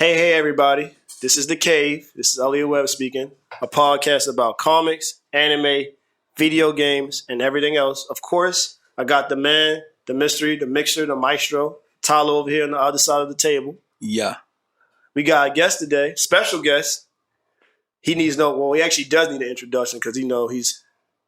Hey, everybody. This is The Cave. This is Elliot Webb speaking. A podcast about comics, anime, video games, and everything else. Of course, I got the man, the mystery, the mixer, the maestro, Tyler over here on the other side of the table. Yeah. We got a guest today, special guest. He actually does need an introduction because he's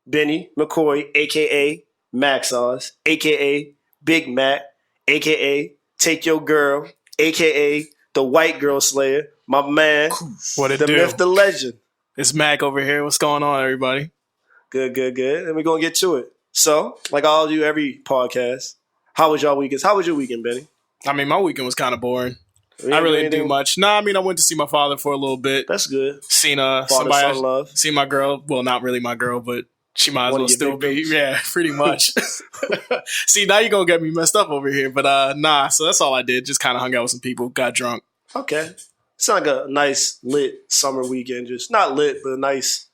Benny McCoy, a.k.a. Mac Sauce, a.k.a. Big Mac, a.k.a. Take Your Girl, a.k.a. The White Girl Slayer, my man, What it the do? myth, the legend. It's Mac over here. What's going on, everybody? Good. And we're going to get to it. So, like I'll do every podcast, how was your weekend? How was your weekend, Benny? I mean, my weekend was kind of boring. I really didn't do much. I went to see my father for a little bit. That's good. Seen Father-son love. seen my girl. Well, not really my girl, but she might as well still be. Yeah, pretty much. See, now you're going to get me messed up over here. But so that's all I did. Just kind of hung out with some people, got drunk. Okay. Sounds like a nice, lit summer weekend. Just not lit, but a nice,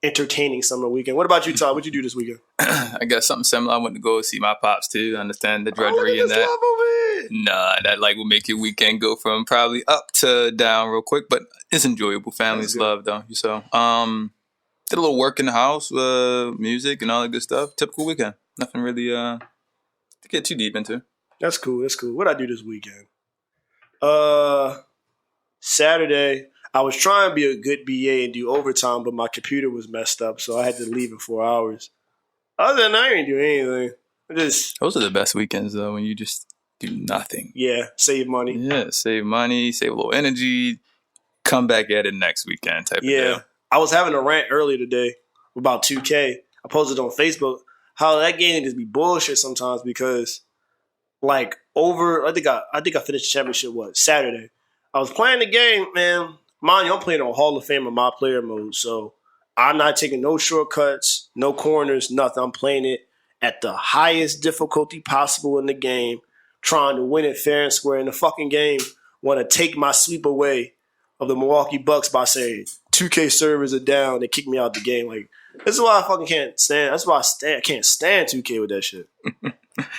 entertaining summer weekend. What about you, Todd? What'd you do this weekend? I got something similar. I went to go see my pops, too. I understand the drudgery in that. Love over here. Nah, that will make your weekend go from probably up to down real quick, but it's enjoyable. Family's love, though. So, did a little work in the house, music and all that good stuff. Typical weekend. Nothing really to get too deep into. That's cool. What'd I do this weekend? Saturday, I was trying to be a good BA and do overtime, but my computer was messed up, so I had to leave in 4 hours. Other than that, I didn't do anything. Those are the best weekends, though, when you just do nothing. Yeah, save money. Yeah, save money, save a little energy, come back at it next weekend type of deal. I was having a rant earlier today about 2K. I posted on Facebook how that game just be bullshit sometimes because, I think I finished the championship, Saturday. I was playing the game, man. Mind you, I'm playing on Hall of Fame in my player mode, so I'm not taking no shortcuts, no corners, nothing. I'm playing it at the highest difficulty possible in the game, trying to win it fair and square. In the fucking game, want to take my sweep away of the Milwaukee Bucks by saying 2K servers are down. They kick me out the game. This is why I fucking can't stand. That's why I can't stand 2K with that shit.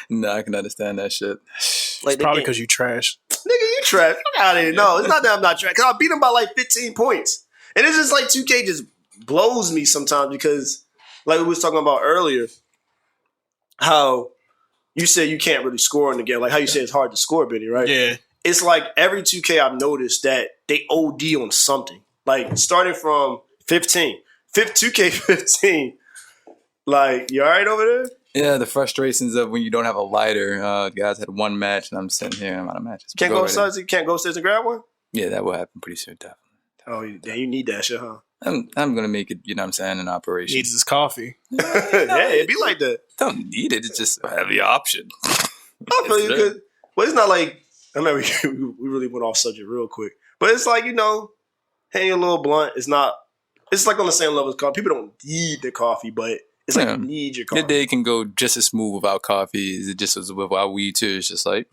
No, I can understand that shit. It's probably because you trash. Nigga, you trash. Fuck out of here. No, it's not that I'm not trash. Because I beat him by 15 points. And it's just 2K just blows me sometimes because, like we was talking about earlier, how you said you can't really score in the game. Like how you said it's hard to score, Benny, right? Yeah. It's like every 2K I've noticed that they OD on something. Starting from 15. 2K15. You all right over there? Yeah, the frustrations of when you don't have a lighter. Guys had one match, and I'm sitting here and I'm out of matches. You can't go upstairs and grab one? Yeah, that will happen pretty soon, definitely. Oh, you need that shit, huh? I'm going to make it, an operation. Needs his coffee. Yeah, it'd be like that. Don't need it. It's just have the option. I feel you good. Well, it's not like, I mean, we really went off subject real quick. But it's hanging a little blunt. It's on the same level as coffee. People don't need the coffee, but it's you need your coffee. Your day can go just as smooth without coffee as it just was without weed, too. It's just the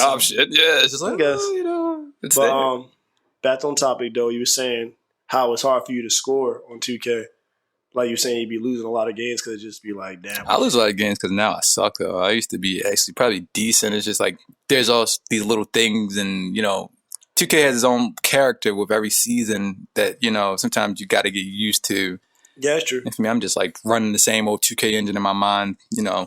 option. Yeah, it's just I guess. It's but, back on topic, though, you were saying how it's hard for you to score on 2K. Like you were saying, you'd be losing a lot of games because it just be damn. I lose a lot of games because now I suck, though. I used to be actually probably decent. It's just there's all these little things and, 2K has its own character with every season that, sometimes you got to get used to. Yeah, that's true. And for me, I'm just running the same old 2K engine in my mind,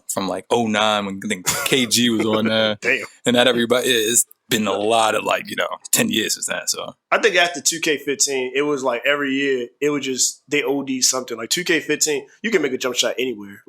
from 09 when I think KG was on there. Damn. And not everybody, it's been a lot of 10 years since that. So I think after 2K15, it was every year, it would just, they OD something. 2K15, you can make a jump shot anywhere.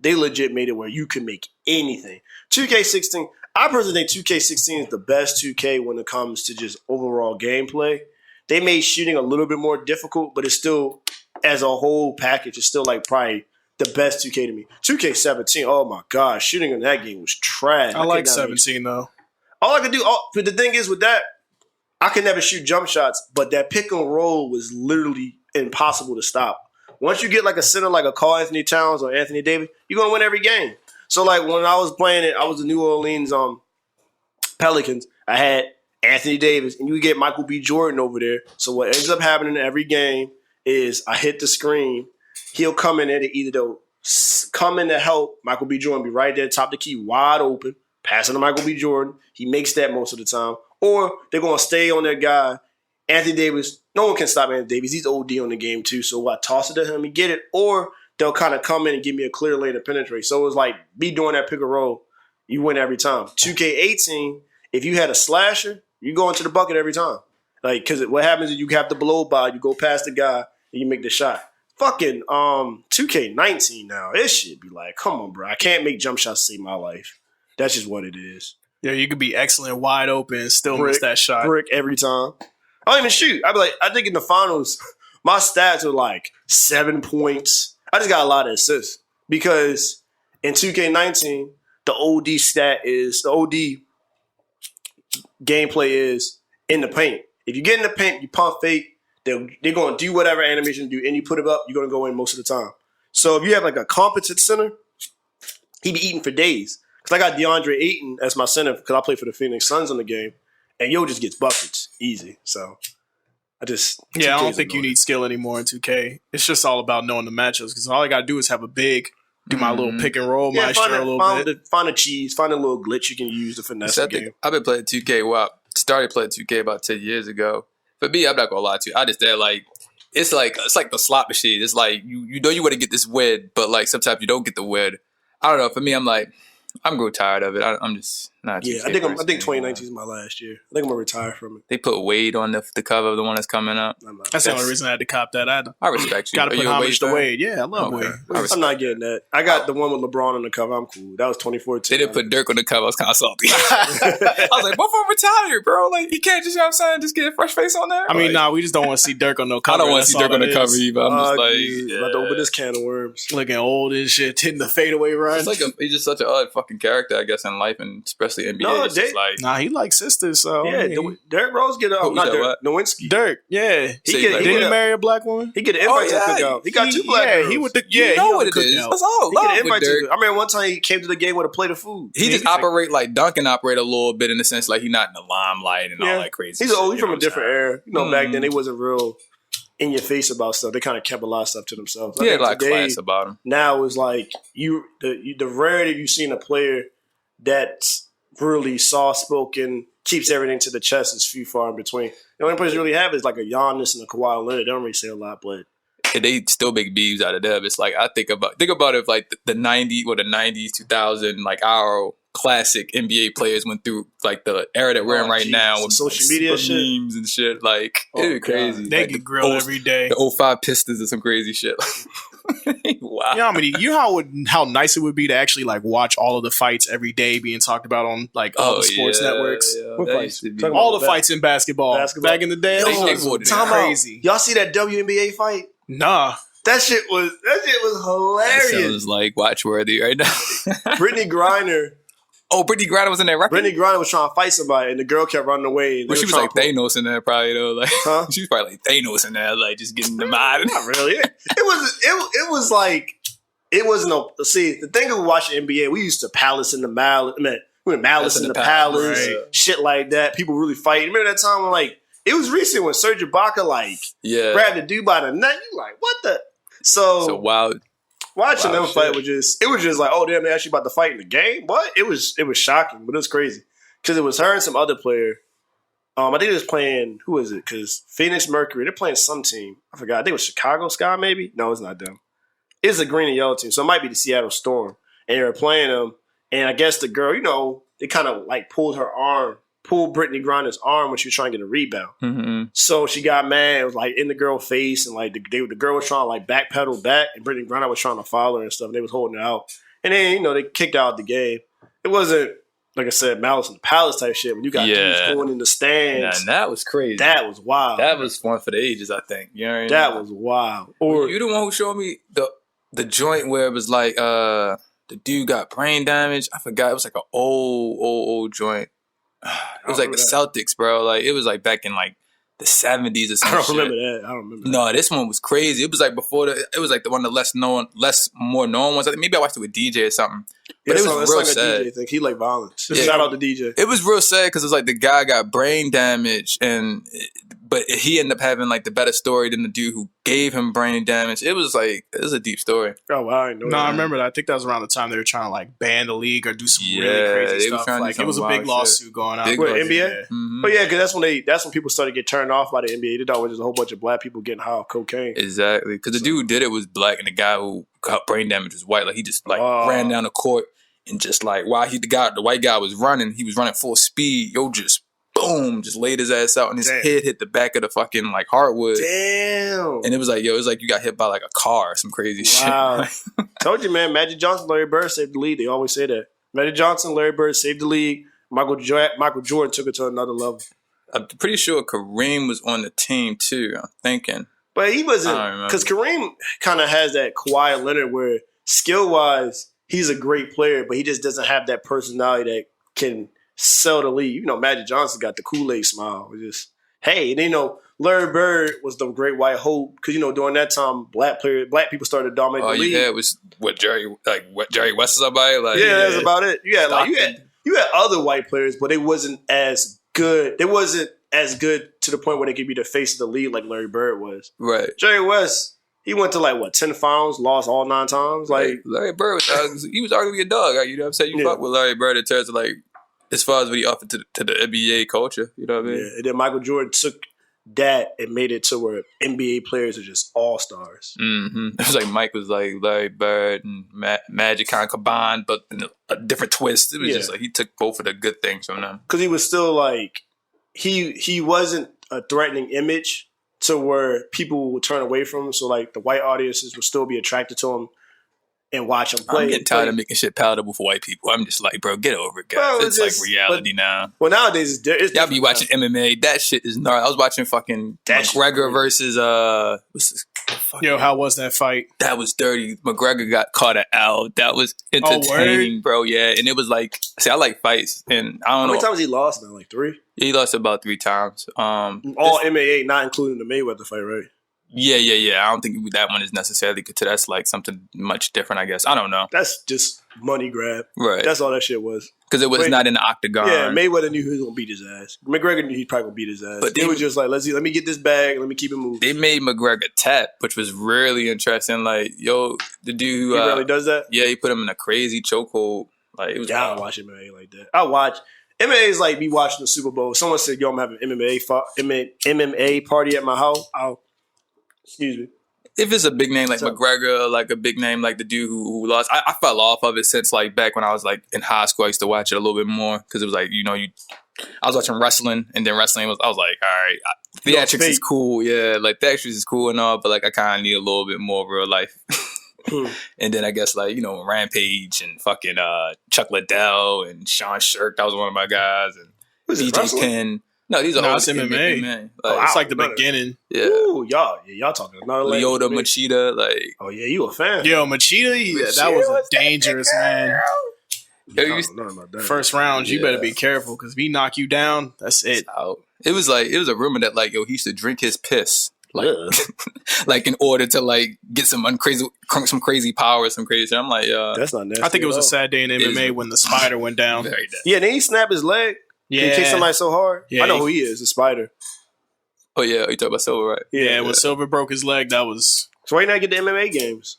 They legit made it where you can make anything. 2K16, I personally think 2K16 is the best 2K when it comes to just overall gameplay. They made shooting a little bit more difficult, but it's still, as a whole package, it's still probably the best 2K to me. 2K17, oh my gosh, shooting in that game was trash. I like 17 though. All I could do, but the thing is with that, I could never shoot jump shots, but that pick and roll was literally impossible to stop. Once you get a center like a Carl Anthony Towns or Anthony Davis, you're gonna win every game. So when I was playing it, I was the New Orleans Pelicans. I had Anthony Davis, and you get Michael B. Jordan over there. So what ends up happening in every game is I hit the screen. He'll come in there to either come in to help Michael B. Jordan be right there, top of the key, wide open, passing to Michael B. Jordan. He makes that most of the time. or they're going to stay on their guy. Anthony Davis, no one can stop Anthony Davis. He's OD on the game too. So I toss it to him, he get it, or they'll kind of come in and give me a clear lane to penetrate. So it was like be doing that pick and roll, you win every time. 2K18, if you had a slasher, you go into the bucket every time. Like, because what happens is you have the blow by, you go past the guy, and you make the shot. Fucking 2K19 now, it should be like, come on, bro. I can't make jump shots to save my life. That's just what it is. Yeah, you could be excellent, wide open, and still miss that shot. Brick every time. I don't even shoot. I'd be like, I think in the finals, my stats were like 7 points. I just got a lot of assists because in 2K19, the OD gameplay is in the paint. If you get in the paint, you pump fake, they're going to do whatever animation do, and you put it up, you're going to go in most of the time. So if you have like a competent center, he be eating for days. Because I got DeAndre Ayton as my center because I play for the Phoenix Suns in the game, and yo just gets buckets easy. So I don't think you need skill anymore in 2K. It's just all about knowing the matchups because all I got to do is have a big, do my little pick and roll, maestro a little bit. Find a cheese, find a little glitch you can use to finesse the game. I've been playing 2K. Well, I started playing 2K about 10 years ago. For me, I'm not gonna lie to you. I just there like it's like the slot machine. It's like you know you want to get this win, but like sometimes you don't get the win. I don't know. For me, I'm like I'm growing tired of it. I'm just not. Yeah, I think 2019 is my last year. I think I'm gonna retire from it. They put Wade on the cover of the one that's coming up. That's the only reason I had to cop that. I respect you. Got to put homage to Wade. Yeah, I love Wade. I'm not getting that. I got the one with LeBron on the cover. I'm cool. That was 2014. They didn't put Dirk on the cover. I was kind of salty. I was like, both of them retired, bro. Like, you can't just, you know what I'm saying, just get a fresh face on there. I mean, we just don't want to see Dirk on no cover. I don't want to see Dirk on the cover either. I'm just like, yeah. About to open this can of worms. Looking old and shit, hitting the fadeaway run. It's like he's just such an odd fucking character, I guess, in life, and especially NBA. No, he likes sisters, so. Yeah, Derrick Rose get up. Not Dirk. Nowinski. Dirk, yeah. Did he marry a black woman? He get an invite to the cookout. He got two black girls. He with the, you know what it is. That's all. He get an invite to. I remember one time he came to the game with a plate of food. He just operate like Duncan operate a little bit in the sense like he's not in the limelight and all that crazy. He's from a different era. You know, back then they wasn't real in your face about stuff. They kind of kept a lot of stuff to themselves. Yeah, like class about him. Now it's like the rarity you've seen a player that's really soft spoken, keeps everything to the chest is few far in between. The only players really have is like a Giannis and a Kawhi Leonard. They don't really say a lot, but they still make beefs out of them. It's like I think about it like the 90s, 2000, like our classic NBA players went through like the era that we're in right now with social media memes and shit. Like it's crazy. They like, get grilled every day. The 05 Pistons and some crazy shit. Wow. You know how nice it would be to actually like watch all of the fights every day being talked about on like all the sports networks. Yeah. What fights? All the fights in basketball. Back in the day. Crazy. Y'all see that WNBA fight? Nah. That shit was hilarious. That sounds like watchworthy right now. Brittany Griner. Oh, Brittany Griner was in that record? Brittany Griner was trying to fight somebody, and the girl kept running away. Well, she was like Thanos in there, probably though. Like, she was probably like Thanos in there, like just getting the mind. Not really. It was like it wasn't no. See, the thing of watching NBA, we used to Palace in the Malice. I mean, we went Malice in the Palace, right. Shit like that. People really fighting. Remember that time when like it was recent when Serge Ibaka grabbed the dude by the neck. You like what the? So wild. Watching them fight was just like, oh damn, they actually about to fight in the game. What? It was shocking, but it was crazy because it was her and some other player. I think it was playing, who is it? Because Phoenix Mercury, they're playing some team. I forgot. I think it was Chicago Sky, maybe. No, it's not them. It's a green and yellow team, so it might be the Seattle Storm. And they were playing them, and I guess the girl, you know, they kind of like pulled Brittany Griner's arm when she was trying to get a rebound. Mm-hmm. So she got mad. It was like in the girl's face, and like the girl was trying to like backpedal back, and Brittany Griner was trying to follow her and stuff. And they was holding her out, and then you know they kicked her out the game. It wasn't like I said, Malice in the Palace type shit. When you got dudes going in the stands, that was crazy. That was wild. That was one for the ages, I think. You know what I mean? That was wild. Or you the one who showed me the joint where it was like the dude got brain damage. I forgot. It was like an old joint. It was like the Celtics, bro. Like it was like back in like the 70s or something. I don't remember that. No, this one was crazy. It was like before it was like the one of the more known ones. I think maybe I watched it with DJ or something. But it was real sad. DJ thing. He like violence. Shout out to DJ. It was real sad because it was like the guy got brain damage and but he ended up having like the better story than the dude who gave him brain damage. It was a deep story. Oh, wow, I know. No, I remember that. I think that was around the time they were trying to like ban the league or do some really Yeah, crazy they was stuff. trying to do Like it some was a wild big lawsuit going on. Big What, lawsuit. NBA? Yeah. Mhm. But yeah, because that's when people started to get turned off by the NBA. They thought it was just a whole bunch of black people getting high off cocaine. Exactly, because the dude who did it was black, and the guy who got brain damage was white. Like he just like Oh. ran down the court and just like while the white guy was running, he was running full speed. Just boom, just laid his ass out, and his Damn. head hit the back of the fucking like hardwood. Damn. And it was like you got hit by like a car or some crazy Wow. shit. Told you, man. Magic Johnson, Larry Bird saved the league. They always say that. Magic Johnson, Larry Bird saved the league. Michael Jordan took it to another level. I'm pretty sure Kareem was on the team too. I'm thinking. But he wasn't, I don't remember. because Kareem kind of has that Kawhi Leonard where skill-wise, he's a great player, but he just doesn't have that personality that can sell the league. You know, Magic Johnson got the Kool-Aid smile. It just, hey, and Larry Bird was the great white hope because, during that time, black people started to dominate All the you league. had was Jerry West or somebody. Like, Yeah, that's about it. You had Stockton. you had other white players, but they wasn't as good. They wasn't as good to the point where they could be the face of the league like Larry Bird was. Right. Jerry West, he went to 10 finals, lost all 9 times. Like, Larry Bird he was arguably a dog. Like, you know what I'm saying? You fuck with Larry Bird in terms of like as far as what he offered to the NBA culture. You know what I mean? yeah. And then Michael Jordan took that and made it to where NBA players are just all stars. Mm-hmm. It was like Mike was like Larry Bird and Magic kind of combined, but in a different twist. It was just like he took both of the good things from them. Because he was still like, he wasn't a threatening image to where people would turn away from him. So like the white audiences would still be attracted to him and watch him play. I'm getting tired of making shit palatable for white people. I'm just like, bro, get over it, guys. Well, it's like reality now. Well, nowadays it's Y'all be different watching MMA. That shit is gnarly. I was watching fucking That shit McGregor crazy. versus what's this? Yo, how was that fight? That was dirty. McGregor got caught out. That was entertaining, bro. Yeah, and it was like, see, I like fights, and I How don't many know. times he lost now? Like 3? He lost about 3 times. All MAA, not including the Mayweather fight, right? Yeah. I don't think that one is necessarily good. That's like something much different, I guess. I don't know. That's just money grab. Right. That's all that shit was. Because it was not in the octagon. Yeah, Mayweather knew he was gonna beat his ass. McGregor knew he probably gonna beat his ass. But But they they- were just like, let me get this bag, let me keep it moving. They made McGregor tap, which was really interesting. Like, yo, the dude He really does that. yeah, he put him in a crazy chokehold. Like, it was Yeah, I don't watch MMA like that. I watch MMA is like me watching the Super Bowl. Someone said, "Yo, I'm having an MMA party at my house." Excuse me. if it's a big name like So- McGregor, or like a big name like the dude who lost, I fell off of it since like back when I was like in high school. I used to watch it a little bit more because it was like I was watching wrestling, and then I was like, all right, theatrics is cool, yeah, like theatrics is cool and all, but like I kind of need a little bit more real life. And then I guess like Rampage and fucking Chuck Liddell and Sean Shirk, that was one of my guys, and Who's this, DJ wrestling? Penn. No, these are No, old it's MMA. Oh, It's like the none of that. beginning. yeah. Ooh, y'all talking another language. Leota to me. Machida, like Oh yeah, you a fan? Yo, Machida, that was a dangerous man. yo, I you don't know about that. First round, you Yeah. better be careful because if he knock you down, that's it. out. It was a rumor that like he used to drink his piss. Like, Ugh. like in order to like get some crazy power, some crazy shit. I'm like, That's not nasty. I think it was at a all. sad day in MMA when the spider went down. very dead. Yeah, then he snapped his leg. Yeah, he kicked somebody so hard. Yeah, I know who he is. The Spider. Oh yeah, you talk about Silver, right? Yeah, when Silver broke his leg, that was So why you not get the MMA games?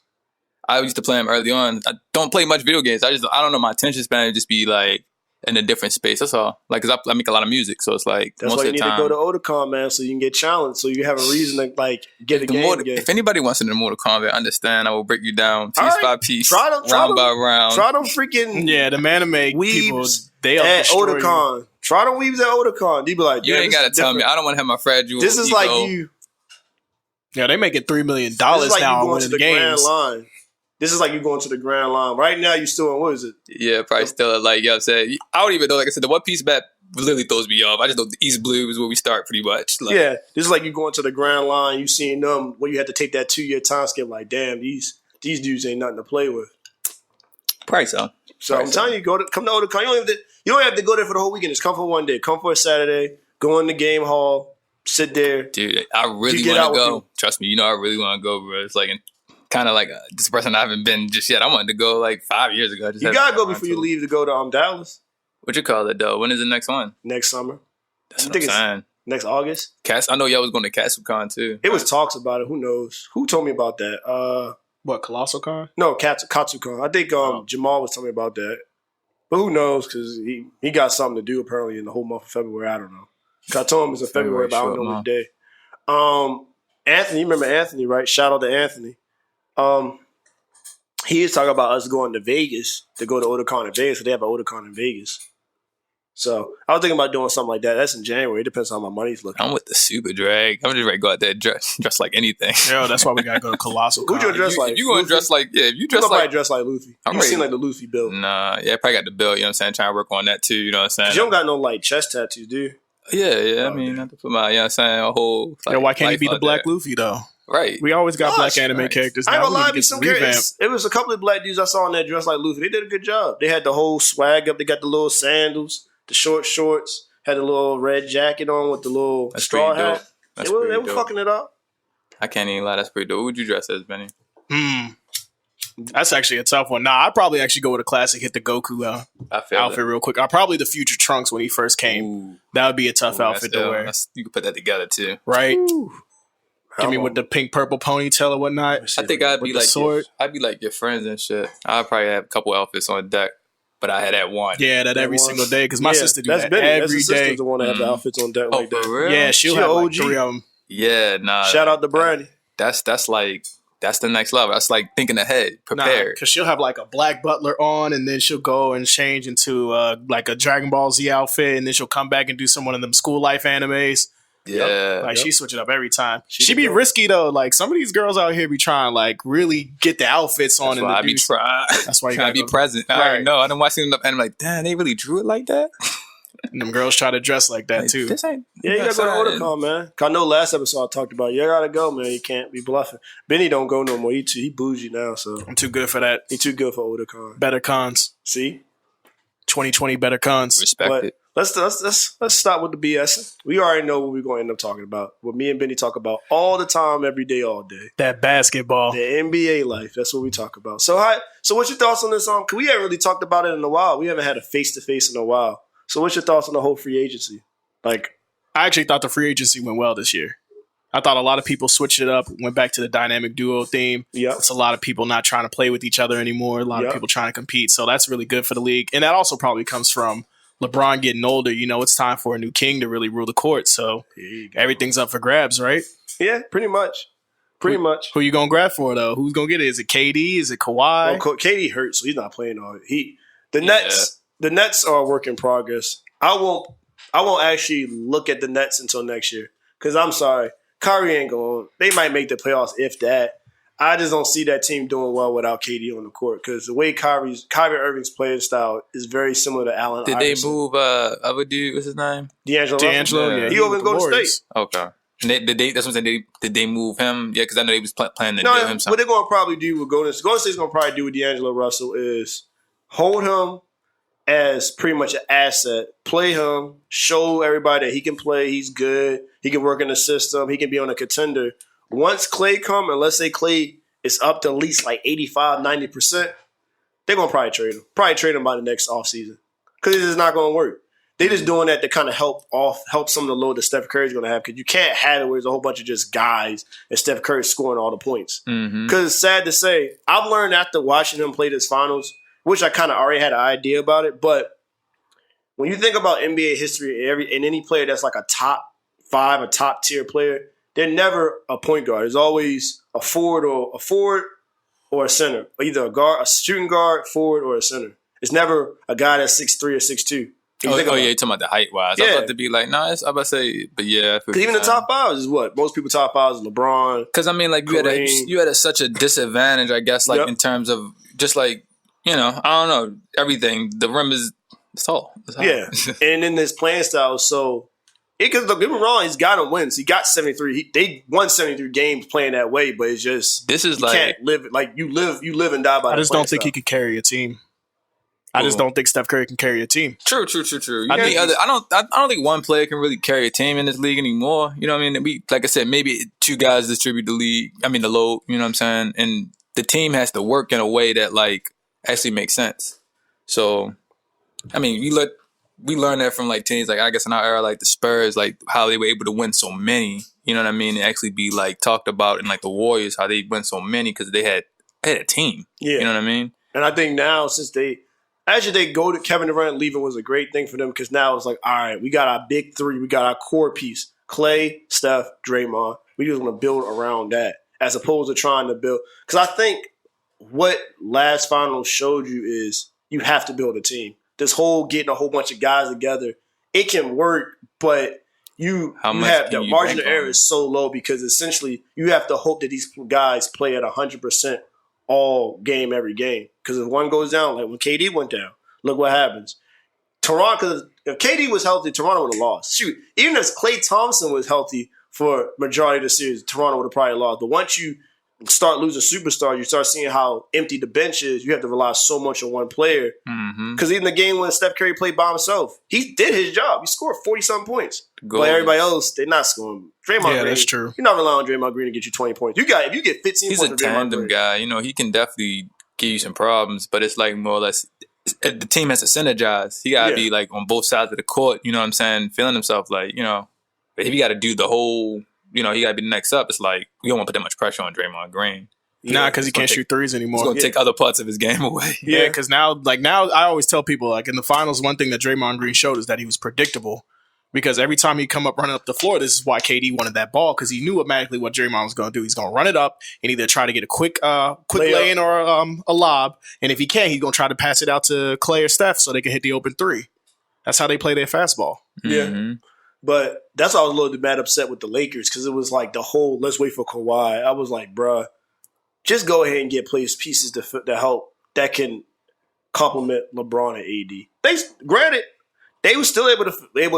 I used to play them early on. I don't play much video games. I don't know, my attention span would just be like in a different space. That's all. Like, cause I make a lot of music, so it's like That's most why you of the need time. to go to Otakon, man, so you can get challenged, so you have a reason to like get a game. If anybody wants to know Mortal Kombat, understand. I will break you down piece All right. by piece, Try them- round by round. Try them freaking yeah. The anime people, weebs they at destroy you. Otakon. Try them weebs at Otakon. You be like, You damn, ain't this gotta is tell me. different. I don't want to have my fragile. This is ego. like you. Yeah, they making $3 million This is like now you going to winning the grand games. line. This is like you going to the grand line. Right now, you still in, what is it? Yeah, probably still like, you know what I'm saying? I don't even know. Like I said, the One Piece map literally throws me off. I just know the East Blue is where we start pretty much. Like, Yeah, this is like you going to the grand line. You seeing them where you had to take that 2-year time skip. Like, damn, these dudes ain't nothing to play with. probably so. So I'm telling you, come to Otakon. You don't have to go there for the whole weekend. Just come for one day. Come for a Saturday. Go in the game hall. Sit there. Dude, I really You get want out to with go. you. Trust me, I really want to go, bro. It's like kind of like this person I haven't been just yet. I wanted to go like 5 years ago. I just You haven't gotta go gotten before around you to it. leave to go to Dallas What you call it though? When is the next one? next summer. That's I what think I'm it's saying. Next August. I know y'all was going to CastleCon too. It was talks about it. Who knows? Who told me about that? What, Colossal Con? No, KatsuCon. I think Jamal was telling me about that. But who knows? Because he got something to do apparently in the whole month of February. I don't know. I told him it's in February, but I don't know what day. Anthony, you remember Anthony, right? Shout out to Anthony. He is talking about us going to Vegas to go to Otakon in Vegas. So they have an Otakon in Vegas. So I was thinking about doing something like that. That's in January. It depends on how my money's looking. I'm with the super drag. I'm just ready to go out there dress like anything. Yo, that's why we gotta go to Colossal Con. Who you dress like? You gonna dress like if you dress like dress like Luffy. You seem like the Luffy build. Nah, yeah, I probably got the build. You know what I'm saying? Trying to work on that too. You know what I'm saying? You don't got no like chest tattoos, do you? Yeah. I mean, not to put my, you know what I'm saying, a whole. Like, why can't he be the Black Luffy though? Right. We always got black anime characters. I ain't now gonna lie, some characters. It was a couple of black dudes I saw on that dressed like Luffy. They did a good job. They had the whole swag up. They got the little sandals, the short shorts, had the little red jacket on with the little straw hat. They were fucking it up. I can't even lie. That's pretty dope. What would you dress as, Benny? That's actually a tough one. Nah, I'd probably actually go with a classic, hit the Goku outfit real quick. Probably the Future Trunks when he first came. Ooh. That would be a tough outfit to wear. You could put that together too. Right? Ooh. Give me with the pink purple ponytail or whatnot. I think I'd be like your friends and shit. I'd probably have a couple outfits on deck, but I had that one. Yeah, that every single day because my sister do that every day. The one that have the outfits on deck like that. For real? Yeah, she'll have like 3 of them. Yeah, nah. Shout out to Brandy. That's the next level. That's like thinking ahead, prepared. Because she'll have like a Black Butler on, and then she'll go and change into like a Dragon Ball Z outfit, and then she'll come back and do some one of them school life animes. Yeah, like she switch it up every time. She be risky though. Like some of these girls out here be trying like really get the outfits on. That's why I be trying. That's why you gotta be present. I already know. I done watching them and I'm like, damn, they really drew it like that. And them girls try to dress like that too. You gotta go to Otakon, man. I know last episode I talked about you gotta go, man. You can't be bluffing. Benny don't go no more. He bougie now, so I'm too good for that. He too good for Otakon. Better cons. See, 2020 better cons. Respect it. Let's stop with the BS. We already know what we're going to end up talking about. What me and Benny talk about all the time, every day, all day. That basketball. The NBA life. That's what we talk about. So what's your thoughts on this? Cause we haven't really talked about it in a while. We haven't had a face-to-face in a while. So what's your thoughts on the whole free agency? Like, I actually thought the free agency went well this year. I thought a lot of people switched it up, went back to the dynamic duo theme. Yeah. It's a lot of people not trying to play with each other anymore. A lot of people trying to compete. So that's really good for the league. And that also probably comes from LeBron getting older. You know, it's time for a new king to really rule the court. So everything's up for grabs, right? Yeah, pretty much. Who you going to grab for, though? Who's going to get it? Is it KD? Is it Kawhi? Well, KD hurt, so he's not playing all it. The Nets are a work in progress. I won't actually look at the Nets until next year because I'm sorry. Kyrie ain't going. They might make the playoffs if that. I just don't see that team doing well without KD on the court because the way Kyrie Irving's playing style is very similar to Allen Did Iverson. They move other dude? What's his name? D'Angelo. Yeah. He over in Golden State. Okay. And that's what I'm saying. Did they move him? Yeah, because I know they was planning to deal him something. What they're going to probably do with Golden State's going to probably do with D'Angelo Russell is hold him as pretty much an asset, play him, show everybody that he can play, he's good, he can work in the system, he can be on a contender. Once Clay come, and let's say Clay is up to at least like 85, 90%, they're going to probably trade him. Probably trade him by the next offseason because it's just not going to work. They're just doing that to kind of help some of the load that Steph Curry's going to have because you can't have it where there's a whole bunch of just guys and Steph Curry scoring all the points. Because it's sad to say, I've learned after watching him play this finals, which I kind of already had an idea about it, but when you think about NBA history and any player that's like a top 5, a top tier player, they're never a point guard. There's always a forward or a center, or either a shooting guard, forward, or a center. It's never a guy that's 6'3" or 6'2". You're talking about the height wise. I thought to be like, I'm about to say, but yeah. Because even the top 5 is what most people top 5 is LeBron. Because I mean, like you had such a disadvantage, I guess, like in terms of just like. You know, I don't know, everything. The rim is tall. Yeah. And in his playing style, so it could don't get me wrong, he's got him wins. He got 73. They won 73 games playing that way, but it's just this is you can't live like you live and die by. I just don't think he could carry a team. I just don't think Steph Curry can carry a team. True. I don't think one player can really carry a team in this league anymore. You know what I mean? We, like I said, maybe 2 guys distribute the load. You know what I'm saying? And the team has to work in a way that like actually makes sense. So, I mean, you look we learned that from like teams, like I guess in our era, like the Spurs, like how they were able to win so many. You know what I mean? And actually be like talked about in like the Warriors, how they win so many because they had a team. Yeah. You know what I mean? And I think now since they go to Kevin Durant leaving was a great thing for them because now it's like, all right, we got our big three, we got our core piece: Clay, Steph, Draymond. We just want to build around that as opposed to trying to build. Because I think what last finals showed you is you have to build a team. This whole getting a whole bunch of guys together, it can work, but you have the margin of error is so low because essentially you have to hope that these guys play at 100% all game every game. Because if one goes down, like when KD went down, look what happens. Toronto, if KD was healthy, Toronto would have lost. Shoot, even if Klay Thompson was healthy for majority of the series, Toronto would have probably lost. But once you start losing superstars, you start seeing how empty the bench is. You have to rely so much on one player. Because even the game when Steph Curry played by himself, he did his job. He scored 40-something points. But everybody else, they're not scoring. Draymond Green, that's true. You're not relying on Draymond Green to get you 20 points. If you get 15 He's points, a tandem guy. You know, he can definitely give you some problems, but it's like more or less the team has to synergize. He got to be like on both sides of the court. You know what I'm saying? Feeling himself like, you know, if he got to do the whole, you know, he got to be the next up. It's like we don't want to put that much pressure on Draymond Green. Nah, because he can't shoot threes anymore. He's going to take other parts of his game away. Yeah, because now I always tell people, like in the finals, one thing that Draymond Green showed is that he was predictable. Because every time he come up running up the floor, this is why KD wanted that ball, because he knew automatically what Draymond was going to do. He's going to run it up and either try to get a quick lay-in or a lob. And if he can't, he's going to try to pass it out to Clay or Steph so they can hit the open three. That's how they play their fastball. Yeah. But that's why I was a little bit mad upset with the Lakers, because it was like the whole let's wait for Kawhi. I was like, bruh, just go ahead and get pieces to help that can complement LeBron and AD. Granted, they were still able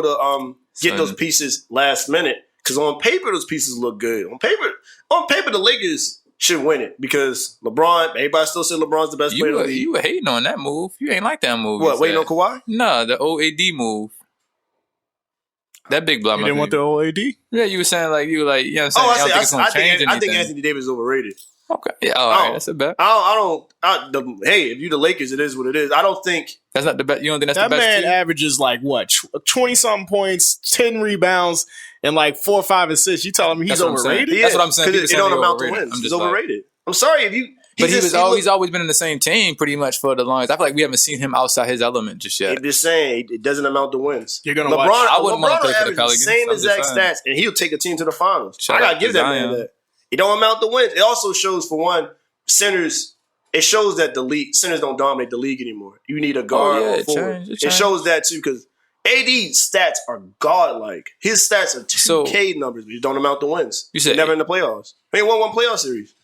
to get those pieces last minute because on paper those pieces look good. On paper, the Lakers should win it because LeBron. Everybody still said LeBron's the best player in the league. You were hating on that move. You ain't like that move. What? Waiting on Kawhi? No, the OAD move. That big block. You didn't want the OAD? Yeah, you were saying like you know what I'm saying. I think Anthony Davis is overrated. Okay. Yeah, all right. That's a bet. Hey, if you the Lakers, it is what it is. I don't think that's not the best. You don't think that's the best man team? Averages like what 20-something points, 10 rebounds, and like 4 or 5 assists. You telling me he's overrated? That's what I'm saying. Because it don't amount to wins. He's overrated. I'm sorry if you. But he's always been in the same team pretty much for the longest. I feel like we haven't seen him outside his element just yet. I'm just saying it doesn't amount to wins. You're gonna watch. I wouldn't want to play for the Pelicans. Same exact stats, and he'll take a team to the finals. I gotta give that man that. It don't amount to wins. It also shows, for one, centers. It shows that the league centers don't dominate the league anymore. You need a guard or forward. It shows that too because AD's stats are godlike. His stats are 2K numbers, but you don't amount to wins. You said never in the playoffs. He won one playoff series,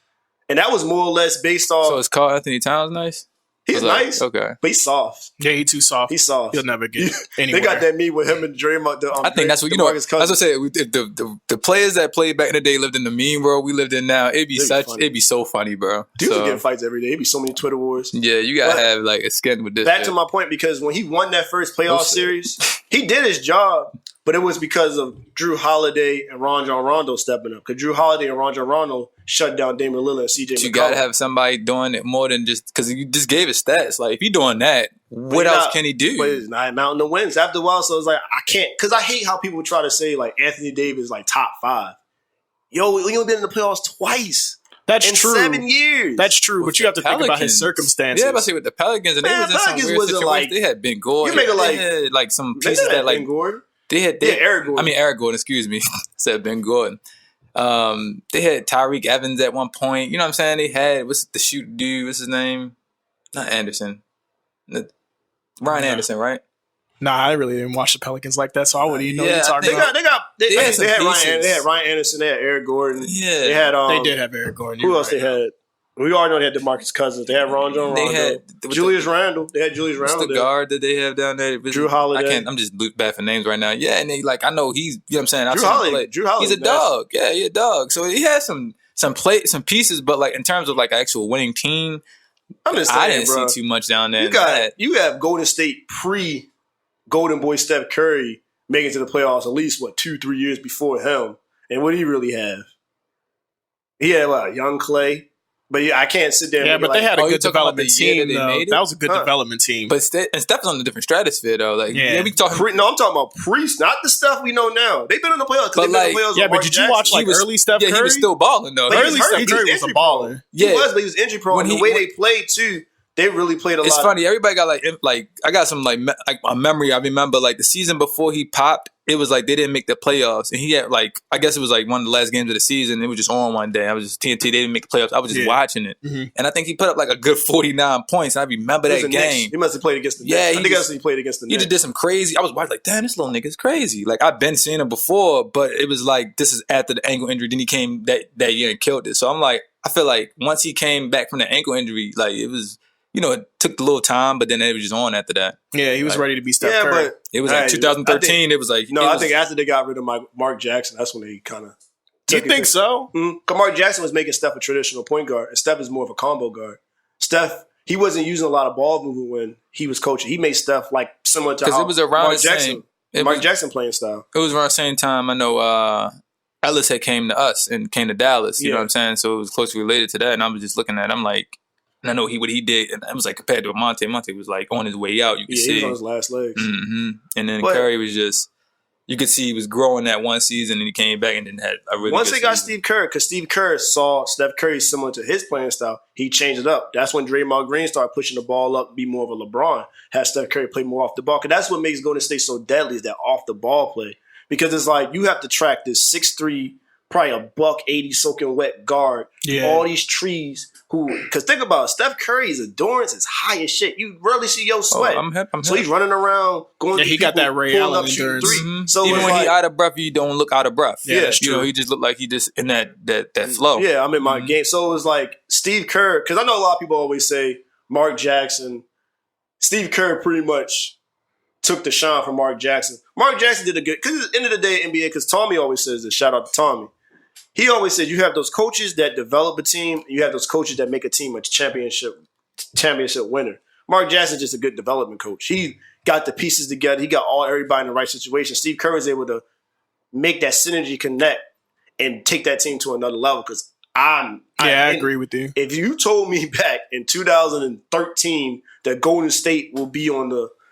and that was more or less based off. So is Karl Anthony Towns nice? He's nice, okay, but he's soft. Yeah, he's too soft. He's soft. He'll never get anywhere. They got that meme with him and Draymond. I think that's what you know. As I say, if the players that played back in the day lived in the meme world we lived in now, it'd be so funny, bro. Dudes get fights every day. It'd be so many Twitter wars. Yeah, you gotta have like a skin with this. Back to my point, because when he won that first playoff series, he did his job, but it was because of Drew Holiday and Rajon Rondo stepping up. Because Drew Holiday and Rajon Rondo shut down Damian Lillard and CJ McCollum. You gotta have somebody doing it more than just because you just gave his stats. Like if you're doing that, what else can he do? But it's not amounting to wins. After a while, so it's like I can't, because I hate how people try to say like Anthony Davis like top 5. Yo, we only been in the playoffs twice. That's in true. 7 years. That's true, but you have to think about his circumstances. Yeah, but see with the Pelicans, and they was in some weird situations. Like, they had Ben Gordon. They had like some pieces that like Ben Gordon. They had Eric Gordon. I mean Eric Gordon. Excuse me, said Ben Gordon. They had Tyreek Evans at one point. You know what I'm saying? They had what's the shoot dude? What's his name? Not Anderson. Ryan Anderson, right? Nah, I really didn't watch the Pelicans like that, so I wouldn't even know what you're talking about. They had Ryan Anderson. They had Eric Gordon. Yeah, they did have Eric Gordon. Who else they had? We already know they had DeMarcus Cousins. They had Rajon Rondo. They had Julius Randle. They had Julius Randle. What's the guard that they have down there? Drew Holiday. I'm just bad for names right now. Yeah, and they I know he's, you know what I'm saying? Drew Holiday. He's a dog. Yeah, he's a dog. So he has some pieces, but like in terms of like an actual winning team, I didn't see too much down there. You have Golden State pre-Golden Boy Steph Curry making it to the playoffs at least 2-3 years before him. And what did he really have? He had young Clay. But yeah, I can't sit there. Yeah, and be but they had a you good talking about development the year team. that they Though. made it? That was a good development team. But Steph's on a different stratosphere though. Like we talking. I'm talking about Priest, not the stuff we know now. They've been in the playoffs. But like, but did you watch like early Steph Curry? Yeah, he was still balling though. Early Steph Curry was a baller. He was, but he was injury prone. The way they played too, they really played a lot. It's funny. Everybody got like I got some like a memory. I remember like the season before he popped. It was like they didn't make the playoffs, and he had like I guess it was like one of the last games of the season. It was just on one day. I was just TNT. They didn't make the playoffs. I was just watching it, and I think he put up like a good 49 points. And I remember that game. He must have played against the Knicks. I think he played against the Knicks. He just did some crazy. I was watching like, damn, this little nigga's crazy. Like I've been seeing him before, but it was like this is after the ankle injury. Then he came that year and killed it. So I'm like, I feel like once he came back from the ankle injury, like it was. It took a little time, but then it was just on after that. Yeah, he was ready to be Steph Curry. But it was like 2013. It was like I think after they got rid of Mark Jackson, that's when they kind of. Do you think so? Because Mark Jackson was making Steph a traditional point guard, and Steph is more of a combo guard. Steph, he wasn't using a lot of ball movement when he was coaching. He made Steph like similar to how it was around Mark Jackson. Mark Jackson playing style. It was around the same time. I know Ellis had came to us and came to Dallas. You know what I'm saying? So it was closely related to that. And I was just looking at it. I'm like, and I know what he did, and it was like compared to Monte. Monte was like on his way out. You could see he was on his last legs. Mm-hmm. And then Curry was just, you could see he was growing that one season, and he came back and then had a really. Once good they got season. Steve Kerr, because Steve Kerr saw Steph Curry similar to his playing style, he changed it up. That's when Draymond Green started pushing the ball up, be more of a LeBron. Had Steph Curry play more off the ball, because that's what makes Golden State so deadly is that off the ball play. Because it's like you have to track this 6'3", probably a $180 soaking wet guard. Yeah. All these trees. Because think about it, Steph Curry's endurance is high as shit. You rarely see your sweat. I'm hip. So he's running around, going. Yeah, he got that Ray Allen endurance. So even when he out of breath, he don't look out of breath. Yeah, that's true. He just looked like he just in that flow. Yeah, I'm in my game. So it was like Steve Kerr, because I know a lot of people always say Mark Jackson. Steve Kerr pretty much took the shine from Mark Jackson. Mark Jackson did a good, because at the end of the day, NBA, because Tommy always says this, shout out to Tommy. He always said you have those coaches that develop a team, and you have those coaches that make a team a championship winner. Mark Jackson's just a good development coach. He got the pieces together. He got everybody in the right situation. Steve Kerr was able to make that synergy connect and take that team to another level. Because I agree with you. If you told me back in 2013 that Golden State will beat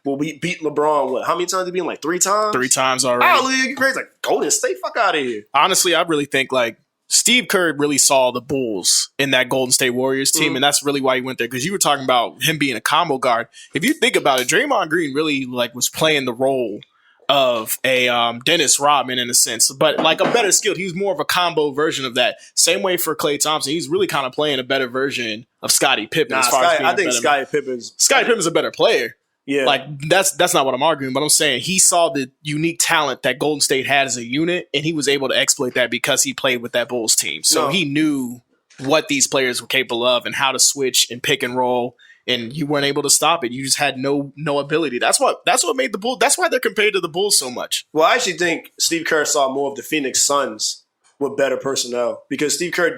LeBron, how many times did he beat him? Like 3 times? 3 times already. Oh, you crazy. Like, Golden State, fuck out of here. Honestly, I really think like Steve Kerr really saw the Bulls in that Golden State Warriors team, and that's really why he went there. Because you were talking about him being a combo guard. If you think about it, Draymond Green really like was playing the role of a Dennis Rodman in a sense, but like a better skilled. He was more of a combo version of that. Same way for Klay Thompson. He's really kind of playing a better version of Scottie Pippen. I think Scottie Pippen's a better player. Yeah, like that's not what I'm arguing, but I'm saying he saw the unique talent that Golden State had as a unit, and he was able to exploit that because he played with that Bulls team. So he knew what these players were capable of and how to switch and pick and roll, and you weren't able to stop it. You just had no ability. That's what made the Bulls. That's why they're compared to the Bulls so much. Well, I actually think Steve Kerr saw more of the Phoenix Suns with better personnel because Steve Kerr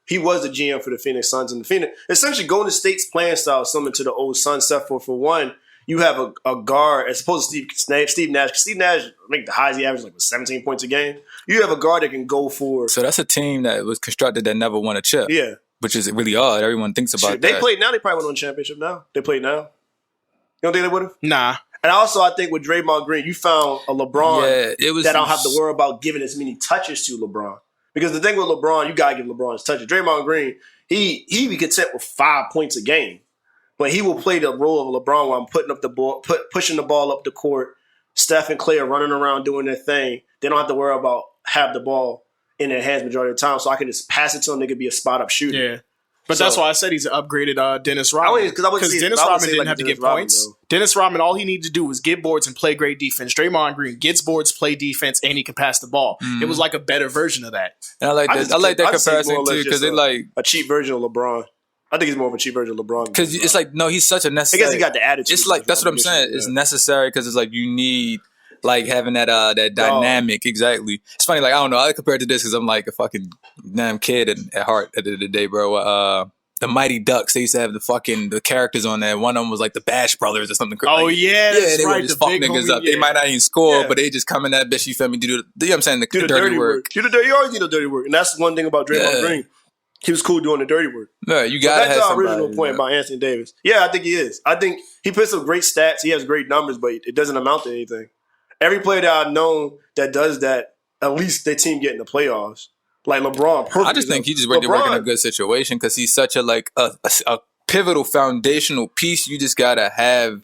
he was the GM for the Phoenix Suns, and essentially Golden State's playing style is similar to the old Suns, except for one. You have a guard, as opposed to Steve Nash. Steve Nash, I think the highest he averaged like 17 points a game. You have a guard that can go for. So that's a team that was constructed that never won a chip. Yeah. Which is really odd. Everyone thinks about that. They played now. They probably won a championship now. They played now. You don't think they would have? Nah. And also, I think with Draymond Green, you found a LeBron that don't have to worry about giving as many touches to LeBron. Because the thing with LeBron, you got to give LeBron his touches. Draymond Green, he be content with 5 points a game. But he will play the role of LeBron while I'm putting up the ball, pushing the ball up the court. Steph and Klay are running around doing their thing. They don't have to worry about have the ball in their hands majority of the time. So I can just pass it to them. They could be a spot up shooter. Yeah. But that's why I said he's an upgraded Dennis Rodman. Because Dennis Rodman didn't have to get points. Dennis Rodman, all he needed to do was get boards and play great defense. Draymond Green gets boards, play defense, and he can pass the ball. It was like a better version of that. And I like that comparison too because they like a cheap version of LeBron. I think he's more of a cheap version of LeBron. Because it's like, no, he's such a necessary. I guess he got the attitude. It's like, that's what I'm saying. It's necessary because it's like you need like having that dynamic. Exactly. It's funny. Like, I don't know. I compare it to this because I'm like a fucking damn kid at heart at the end of the day, bro. The Mighty Ducks, they used to have the characters on there. One of them was like the Bash Brothers or something. Oh, like, yeah, that's they right. would just fuck niggas up. Yeah. They might not even score, but they just come in that bitch, you feel me, do you know what I'm saying? The dirty work. You always do the dirty work. And that's one thing about Draymond Green. he was cool doing the dirty work. No, you got to have That's our somebody, original point about Anthony Davis. Yeah, I think he is. I think he puts up great stats. He has great numbers, but it doesn't amount to anything. Every player that I've known that does that, at least their team get in the playoffs. Like LeBron, perfect. I just think he just worked in a good situation because he's such a pivotal foundational piece. You just got to have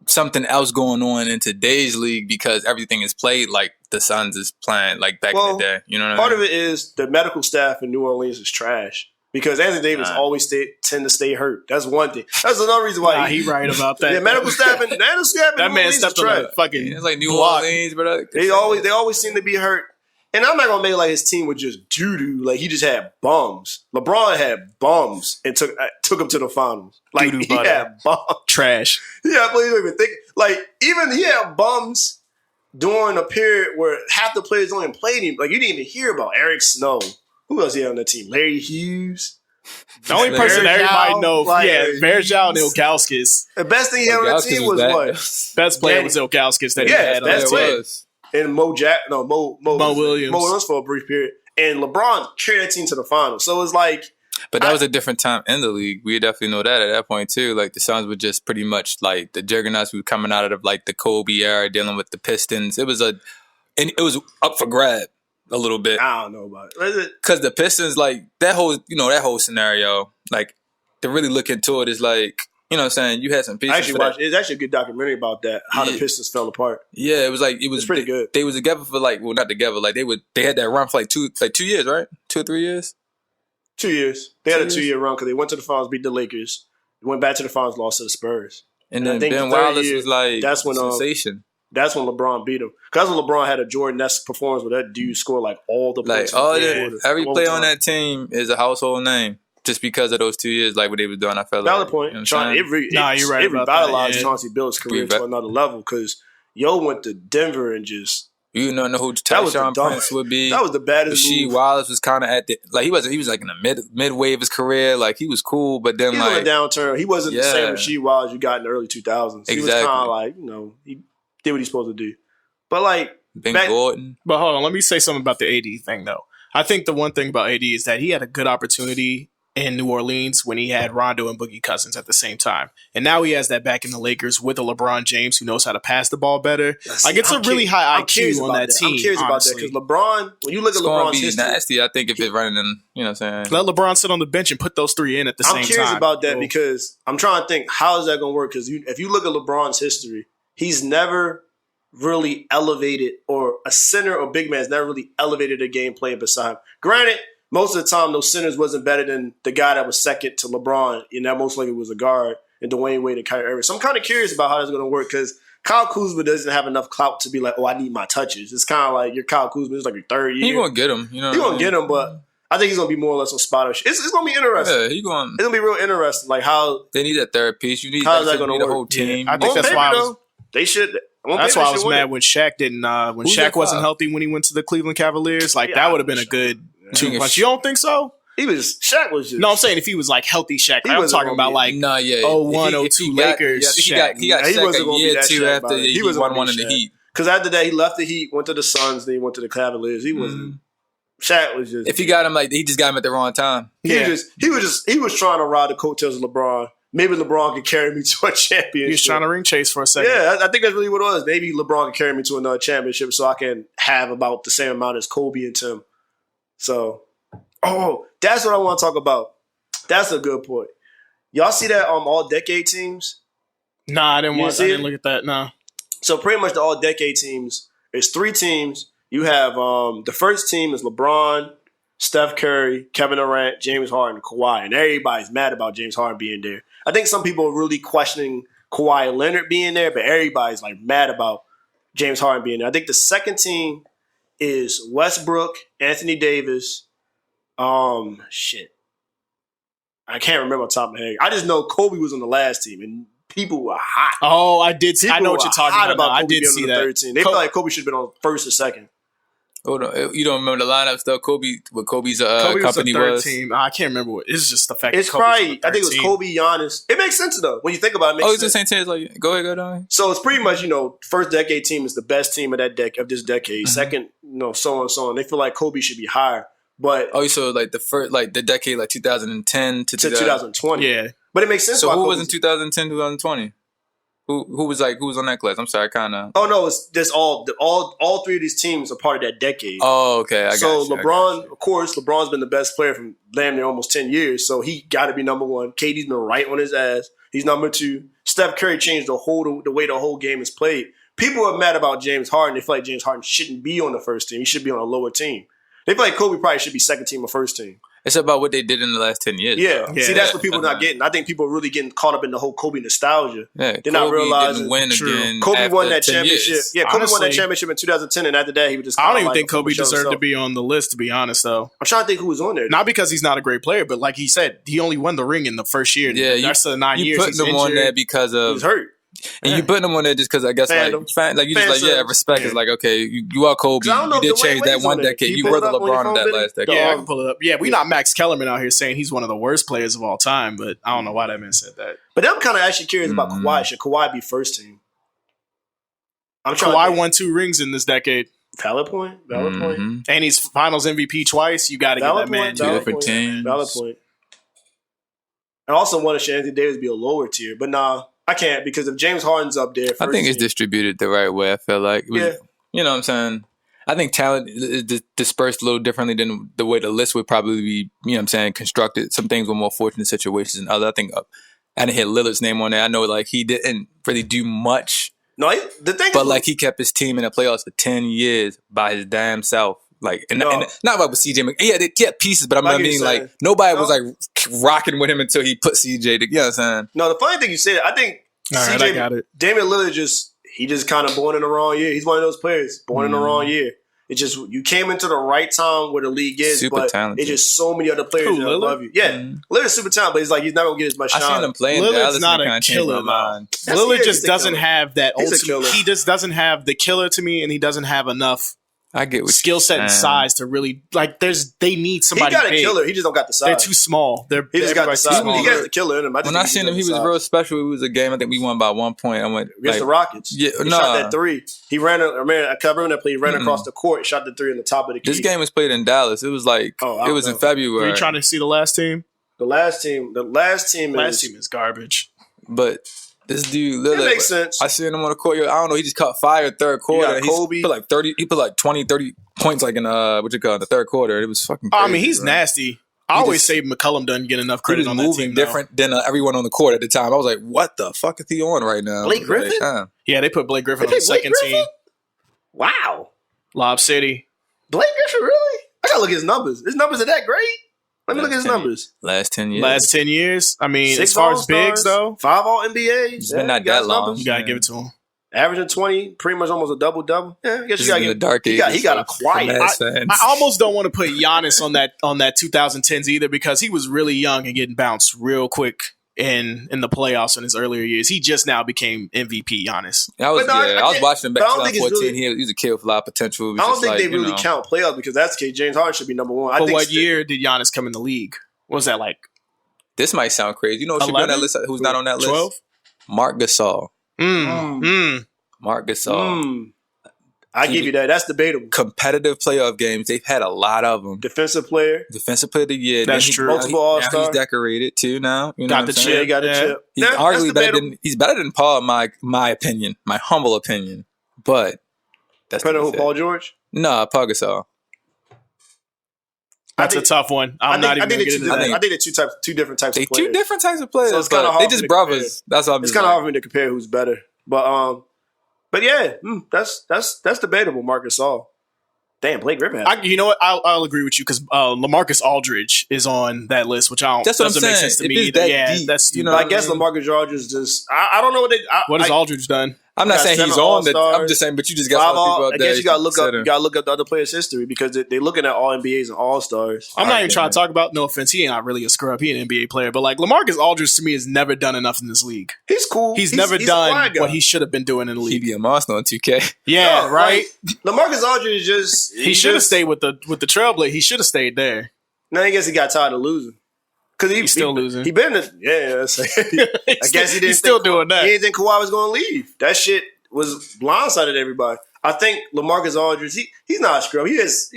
something else going on in today's league because everything is played like the Suns is playing like back in the day. You know what part I mean? of it is the medical staff in New Orleans is trash because Anthony Davis always tend to stay hurt. That's one thing. That's another reason why he right about that. Yeah, medical staff in that man stepped on the fucking it's like New block. Orleans, bro. They always seem to be hurt. And I'm not gonna make it like his team was just doo-doo. Like he just had bums. LeBron had bums and took him to the finals. Like he had bums. Trash. Yeah, but you don't even think like even he had bums during a period where half the players don't even play him. Like you didn't even hear about Eric Snow. Who else he had on the team? Larry Hughes. The only person everybody knows, Verjao and Ilgauskas. The best thing he had on the team was what? Best player was Ilgauskas that he had. That's it. And Mo Williams. Mo Williams for a brief period. And LeBron carried that team to the finals. So it's like... But that was a different time in the league. We definitely know that at that point, too. Like, the Suns were just pretty much, like, the juggernauts were coming out of, like, the Kobe era, dealing with the Pistons. It was up for grab a little bit. I don't know about it. Because the Pistons, like, that whole scenario, like, to really look into it is, like... You know what I'm saying? You had some pieces. It's actually a good documentary about that, how the Pistons fell apart. Yeah, it was pretty good. They was together for not together. Like they had that run for like 2 years, right? 2 or 3 years? 2 years. They had a 2-year run because they went to the finals, beat the Lakers. They went back to the finals, lost to the Spurs. And then Ben Wallace was like that's when sensation. That's when LeBron beat him. Because when LeBron had a Jordan-esque performance where that dude scored like all the points. Every player on that team is a household name. Just because of those 2 years, like what they were doing, I felt like. Valid point. You're right. It revitalized Chauncey Billups' career to another level because went to Denver and just. You don't know who Tyshawn Prince would be. That was the baddest move. Wallace was kind of at the he was like in the midway of his career. Like he was cool, but then he was on a downturn. He wasn't the same Rasheed Wallace you got in the early 2000s. He was kind of like he did what he's supposed to do. But like Gordon. But hold on, let me say something about the AD thing though. I think the one thing about AD is that he had a good opportunity in New Orleans when he had Rondo and Boogie Cousins at the same time. And now he has that back in the Lakers with a LeBron James who knows how to pass the ball better. It's a really high IQ on that team. I'm curious about that because LeBron, when you look at LeBron's history. Nasty, I think, if it's running in, you know what I'm saying? Let LeBron sit on the bench and put those 3 in at the same time. I'm curious about that because I'm trying to think, how is that going to work? Because if you look at LeBron's history, he's never really elevated, or a center or big man has never really elevated a game playing beside him. Granted, most of the time, those centers wasn't better than the guy that was second to LeBron, and that most likely was a guard, and Dwayne Wade and Kyrie Irving. So I'm kind of curious about how that's going to work because Kyle Kuzma doesn't have enough clout to be like, I need my touches. It's kind of like you're Kyle Kuzma. It's like your third year. He's going to get him. You know, he's going to get him, but I think he's going to be more or less on spottish. It's going to be interesting. Yeah, it's going to be real interesting. Like how they need that third piece. You need how's that going to work? The whole team. Yeah. I think that's why they should. That's why I was mad when Shaq didn't. When Shaq wasn't healthy when he went to the Cleveland Cavaliers. Like that would have been a good 2 months. You don't think so? Shaq was just... No, I'm saying if he was like healthy Shaq. I'm talking about like 01, 02 Lakers Shaq. He got Shaq a year or two after he won one in the Heat. Because after that, he left the Heat, went to the Suns, then he went to the Cavaliers. He wasn't... Shaq was just... If he got him, he just got him at the wrong time. He was trying to ride the coattails of LeBron. Maybe LeBron could carry me to a championship. He was trying to ring chase for a second. Yeah, I think that's really what it was. Maybe LeBron could carry me to another championship so I can have about the same amount as Kobe and Tim. So, that's what I want to talk about. That's a good point. Y'all see that all-decade teams? Nah, I didn't look at that, nah. So pretty much the all-decade teams, there's 3 teams. You have the first team is LeBron, Steph Curry, Kevin Durant, James Harden, Kawhi. And everybody's mad about James Harden being there. I think some people are really questioning Kawhi Leonard being there, but everybody's like mad about James Harden being there. I think the second team is Westbrook, Anthony Davis. I can't remember on top of my head. I just know Kobe was on the last team, and people were hot. Oh, I did. I know what you're talking about. I did see on the that. Third team. They felt like Kobe should have been on first or second. Hold on, you don't remember the lineup stuff? What Kobe's Kobe company was. was? Team. I can't remember what. It's just the fact. It's probably. I think it was Kobe, Giannis. It makes sense though when you think about it. It's the same team. Like, go ahead. So it's pretty much first decade team is the best team of this decade. Mm-hmm. Second, so on and so on. They feel like Kobe should be higher. But so like the first, like the decade, like 2010 to 2020. Yeah. But it makes sense. So who was in 2010, 2020? Who was on that class? I'm sorry, kind of. Oh no, it's just all three of these teams are part of that decade. Oh, okay. So LeBron, of course, LeBron's been the best player from damn near almost 10 years. So he got to be number one. KD's been right on his ass. He's number two. Steph Curry changed the way the whole game is played. People are mad about James Harden. They feel like James Harden shouldn't be on the first team. He should be on a lower team. They feel like Kobe probably should be second team or first team. It's about what they did in the last 10 years. Yeah. See, that's what people are not getting. I think people are really getting caught up in the whole Kobe nostalgia. Yeah, They're not realizing. Win again Kobe won that championship. Years. Yeah, Kobe won that championship in 2010, and after that, he was just. I don't even think Kobe deserved to be on the list, to be honest, though. I'm trying to think who was on there. Not because he's not a great player, but like he said, he only won the ring in the first year. Yeah, the rest of the 9 years, you put him on there because of he was hurt. And you putting him on there just because I guess like you just like respect is like okay you are Kobe, you did change that one decade, you were the LeBron of that last decade. Yeah, I can pull it up. Yeah, we not Max Kellerman out here saying he's one of the worst players of all time, but I don't know why that man said that. But I'm kind of actually curious about Kawhi. Should Kawhi be first team? Kawhi won 2 rings in this decade. Valid point. And he's Finals MVP twice. You got to give that man 2 different teams. Valid point. I also want to Anthony Davis be a lower tier, but nah. I can't because if James Harden's up there, I think it's distributed the right way. I feel like, you know what I'm saying. I think talent is dispersed a little differently than the way the list would probably be. You know what I'm saying, constructed. Some things were more fortunate situations than others. I think I didn't hear Lillard's name on there. I know like he didn't really do much. No, the thing, but like he kept his team in the playoffs for 10 years by his damn self. Like, and not about with CJ. Yeah, they kept pieces, but I mean, like nobody was like rocking with him until he put CJ. You know what I'm saying? No, the funny thing you said, I think CJ, I got it. Damian Lillard just kind of born in the wrong year. He's one of those players born in the wrong year. It just you came into the right time where the league is, super but talented. It's just so many other players that love you. Yeah, Lillard's super talented, but he's like he's not gonna get as much shine. I seen him playing. Lillard's not a killer. Lillard just doesn't have that ultimate. He just doesn't have the killer to me, and he doesn't have enough. I get what skill set and size to really like. They need somebody. He got a big. killer. He just don't got the size. They're too small. He just got the size. He got the killer in him. When I seen him, he was real special. It was a game. I think we won by 1 point. I went against the Rockets. Yeah, he shot that 3. He ran. I cover that play. He ran across the court, shot the 3 on the top of the key. This game was played in Dallas. It was like it was in February. Are you trying to see the last team? The last team is garbage. But this dude, Lillard, it makes sense. I seen him on the court. I don't know. He just caught fire third quarter. He put like 30. He put like 20, 30 points like in the third quarter. It was fucking crazy. I mean, he's nasty. I always say McCollum doesn't get enough credit on that team. Different than everyone on the court at the time. I was like, what the fuck is he on right now? Blake Griffin? Yeah, they put Blake Griffin on the second team. Wow. Lob City. Blake Griffin, really? I gotta look at his numbers. His numbers are that great? Let me look at his numbers. Last 10 years. Last 10 years. I mean, 6 as far as bigs, though. 5 all NBAs. It's been not that long. You got to give it to him. Averaging 20, pretty much almost a double-double. Yeah, I guess you got to get dark. He got a quiet. I almost don't want to put Giannis on that 2010s either because he was really young and getting bounced real quick in the playoffs in his earlier years. He just now became MVP, Giannis. I was watching him back in 2014. He was a kid with a lot of potential. I don't think they really count playoffs because that's the case. James Harden should be number one. But what year did Giannis come in the league? What was that like? This might sound crazy. You know who should be on that list? Who's not on that list? 12? Marc Gasol. Marc Gasol. I give you that. That's debatable. Competitive playoff games. They've had a lot of them. Defensive player of the year. That's true. Multiple All-Star. He's decorated too now. You know got the chip. He got the chip. He's arguably better than he's better than Paul. My opinion. My humble opinion. But that's depending on who, Paul George. No, Paul Gasol. That's a tough one. I think they're two different types of players. 2 different types of players. So it's kind of hard. They just brothers. That's all. It's kind of hard for me to compare who's better. But yeah, that's debatable. Marc Gasol. Damn, Blake Griffin. You know what? I'll agree with you because LaMarcus Aldridge is on that list, which I don't. That's what doesn't I'm make saying. sense to me either. That's I guess LaMarcus Aldridge just. I don't know what they. What has Aldridge done? I'm not saying he's on that. I'm just saying, but you just got some people out there. I guess you got to look up. You got to look up the other players' history because they're looking at all NBAs and All Stars. I'm not even trying to talk about. No offense, he ain't not really a scrub. He an NBA player, but like LaMarcus Aldridge to me has never done enough in this league. He's cool. He's never done what he should have been doing in the league. He be a monster on 2K. Yeah, right. LaMarcus Aldridge is just. He should have stayed with the Trailblazers. He should have stayed there. No, I guess he got tired of losing. Because he's still losing. He been I guess he didn't. He's still doing that. He didn't think Kawhi was going to leave. That shit was blindsided everybody. I think LaMarcus Aldridge, he's not a scrub. He's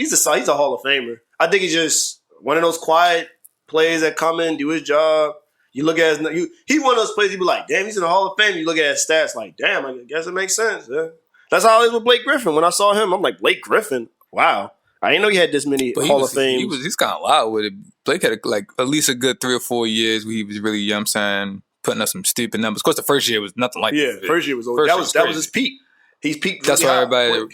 a Hall of Famer. I think he's just one of those quiet players that come in, do his job. You look at he one of those players, you be like, damn, he's in the Hall of Fame. You look at his stats, like, damn, I guess it makes sense. Yeah. That's how it is with Blake Griffin. When I saw him, I'm like, Blake Griffin? Wow. I didn't know he had this many Hall of Fame. He's kind of loud with it. Blake had at least a good 3 or 4 years where he was really, you know what I'm saying, putting up some stupid numbers. Of course, the first year was nothing like that. Yeah, first year was that was his peak. He's peaked. That's why everybody,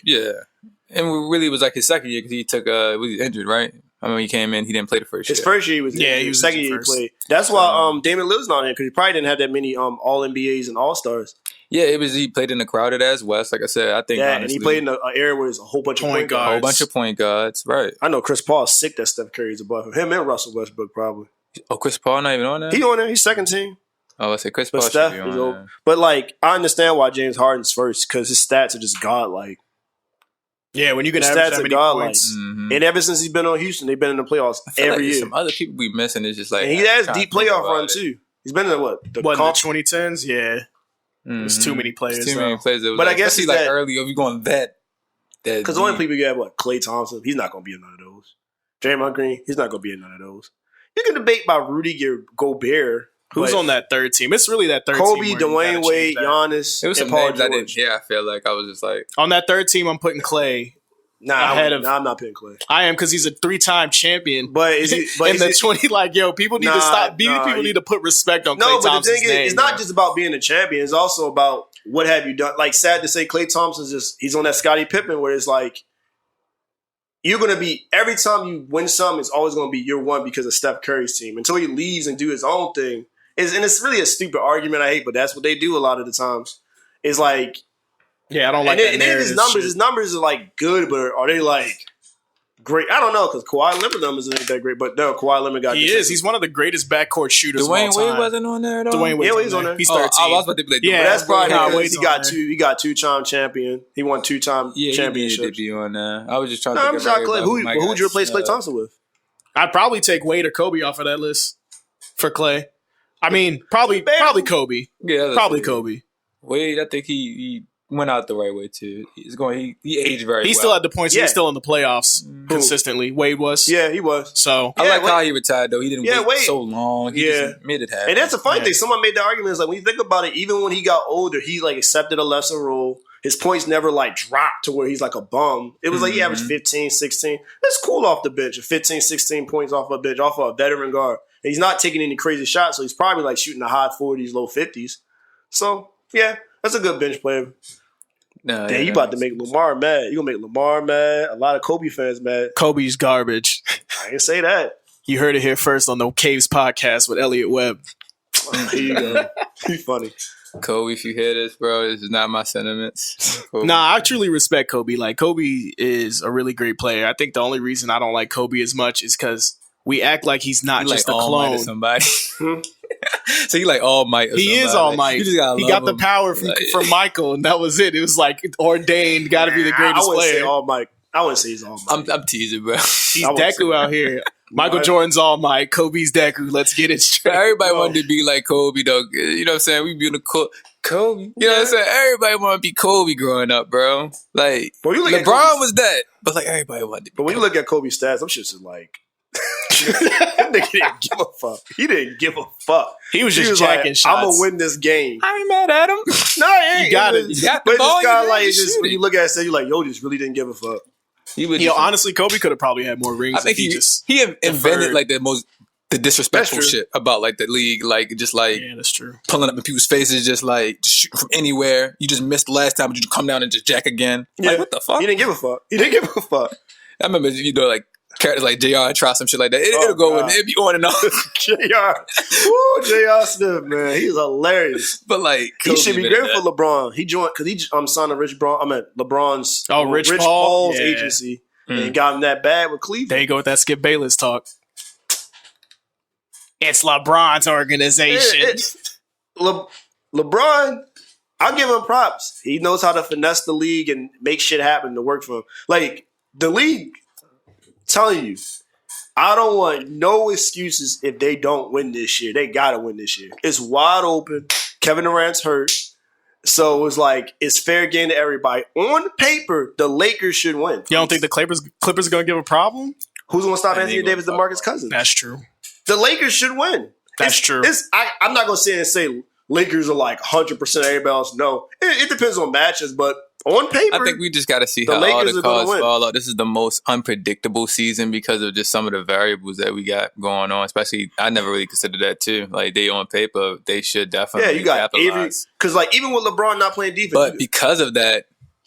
and really it was like his second year because he took was he injured, right? I mean, he came in, he didn't play the first year. His first year he was his second year he played. That's why Damian Lillard's not in because he probably didn't have that many All NBAs and All Stars. Yeah, he played in a crowded ass West. Like I said, I think honestly, and he played in an era where there's a whole bunch of point guards. A whole bunch of point guards, right? I know Chris Paul's sick that Steph Curry's above him and Russell Westbrook probably. Oh, Chris Paul not even on there? He on there. He's second team. Oh, I say Chris Paul Steph should be on there. But like, I understand why James Harden's first because his stats are just godlike. Yeah, when you can average that many points. Mm-hmm. And ever since he's been on Houston, they've been in the playoffs every year. Some other people we missing is just like... And he has deep playoff run, too. He's been in the 2010s? Yeah. There's too many players. Too many players. But I guess he's like early, if you're going that because the only people you have, Klay Thompson, he's not going to be in none of those. Draymond Green, he's not going to be in none of those. You can debate about Rudy Gobert. Who's on that third team? It's really that third Kobe, team. Dwayne Wade, Giannis, it was and some Paul names George. I didn't hear. I feel like I was just like... On that third team, I'm putting Klay. I'm not picking Klay. I am because he's a 3-time champion. But is he? But in the 20, people need to stop. People need to put respect on Klay Thompson's name. No, but the thing is, it's not just about being a champion. It's also about what have you done. Like, sad to say, Klay Thompson's he's on that Scottie Pippen where it's like, you're going to be, every time you win something, it's always going to be your one because of Steph Curry's team. Until he leaves and do his own thing. And it's really a stupid argument I hate, but that's what they do a lot of the times. It's like, yeah, I don't like that. And then his numbers are like good, but are they like great? I don't know because Kawhi Leonard numbers ain't that great, but no, Kawhi Leonard got. He's one of the greatest backcourt shooters. Dwayne Wade wasn't on there at all. Dwayne Wade, he's on there. He's 13. I was about to be like, but that's probably because he got two-time champion. He won 2-time championships. He did be on there. I was just trying to. I'm shocked. Who would you replace Klay Thompson with? I'd probably take Wade or Kobe off of that list for Klay. I mean, probably Kobe. Yeah, probably Kobe. Wade, I think he went out the right way too. He aged very well. He still had the points. He was still in the playoffs consistently. Wade was. Yeah, he was. So I like how he retired though. He didn't wait so long. He just made it happen. And that's a funny thing. Someone made the argument is like when you think about it, even when he got older, he like accepted a lesser role. His points never like dropped to where he's like a bum. It was like he averaged 15, 16. That's cool off the bench. 15, 16 points off a bench, off of a veteran guard. And he's not taking any crazy shots, so he's probably like shooting the high 40s, low 50s. So, yeah, that's a good bench player. Damn, you about to make Lamar mad. You're going to make Lamar mad. A lot of Kobe fans mad. Kobe's garbage. I didn't say that. You heard it here first on the Caves podcast with Elliot Webb. Here you go. He's funny. Kobe, if you hear this, bro, this is not my sentiments. Nah, I truly respect Kobe. Like, Kobe is a really great player. I think the only reason I don't like Kobe as much is because we act like he's not just a clone. Of somebody. So you like All Might. He is All Might. He got the power from Michael, and that was it. It was like ordained, got to be the greatest player. Say All Might. I wouldn't say he's All Might. I'm teasing, bro. He's Deku out here. Michael Jordan's All Might. Kobe's Deku. Let's get it straight. Everybody wanted to be like Kobe, though. You know what I'm saying? We be in the Kobe. You know what I'm saying? Everybody wanted to be Kobe growing up, bro. Like, LeBron was that. But like, everybody wanted to be But when you look at Kobe's stats, I'm just like, that nigga didn't give a fuck. He didn't give a fuck. He was just jacking shots. I'm going to win this game. I ain't mad at him. No, he ain't. You got it. You got the ball. When you look at it, you're like, yo, just really didn't give a fuck. Honestly, Kobe could have probably had more rings. I think he invented like the disrespectful shit about like the league, like just like that's true. Pulling up in people's faces, just shooting from anywhere. You just missed last time, but you come down and just jack again. Yeah. Like what the fuck? He didn't give a fuck. I remember like characters like JR try some shit like that. It'll go and it'll be on and off. JR Smith, man, he's hilarious. But like he should be great for LeBron. He joined because he signed to LeBron's Rich Paul's agency and got him that bag with Cleveland. There you go with that Skip Bayless talk. It's LeBron's organization. LeBron, I'll give him props. He knows how to finesse the league and make shit happen to work for him. Like the league. Telling you, I don't want no excuses if they don't win this year. They gotta win this year. It's wide open. Kevin Durant's hurt. So it was like, it's fair game to everybody. On paper, the Lakers should win. You don't think the Clippers are going to give a problem? Who's going to stop Anthony Davis, DeMarcus Cousins? That's true. The Lakers should win. That's true. I'm not going to sit and say Lakers are like 100% everybody else. No. It depends on matches, but on paper, I think we just got to see the how Lakers all the are gonna cards win. fall out. This is the most unpredictable season because of just some of the variables that we got going on. Especially, I never really considered that too. Like, they on paper, they should definitely you got Avery. capitalize. Because like even with LeBron not playing defense, But because of that,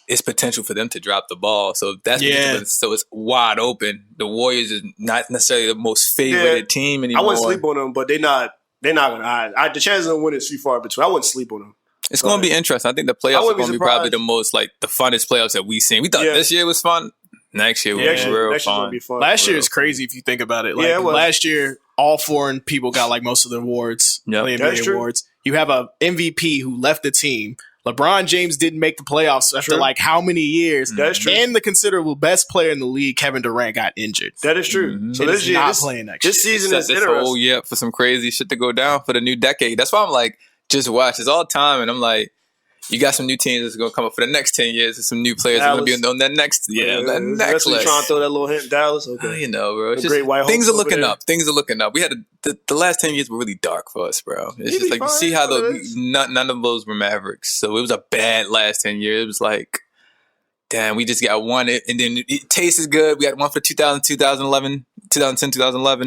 it's potential for them to drop the ball. So that's so it's wide open. The Warriors is not necessarily the most favored team anymore. I wouldn't sleep on them, but they're not gonna. The chances of winning is too far between. I wouldn't sleep on them. It's going to be interesting. I think the playoffs are going to be probably the most, like, the funnest playoffs that we've seen. We thought this year was fun. Next year will be real fun. Last year is crazy if you think about it. Like, last year, all foreign people got like most of the awards, NBA awards. You have a MVP who left the team. LeBron James didn't make the playoffs after like how many years? That's true. And the considerable best player in the league, Kevin Durant, got injured. That is true. Mm-hmm. So this year, playing next this year. season is this interesting. whole year for some crazy shit to go down for the new decade. That's why I'm like, just watch. It's all time, and I'm like, you got some new teams that's going to come up for the next 10 years, and some new players that are going to be on that next, that next list. Trying to throw that little hint, Dallas. Okay, bro. It's great white things are Hawks looking over up. Things are looking up. We had the last 10 years were really dark for us, bro. It's just like you see how none of those were Mavericks. So it was a bad last 10 years. It was like, damn, we just got one, and then it tastes good. We had one for 2010, 2011.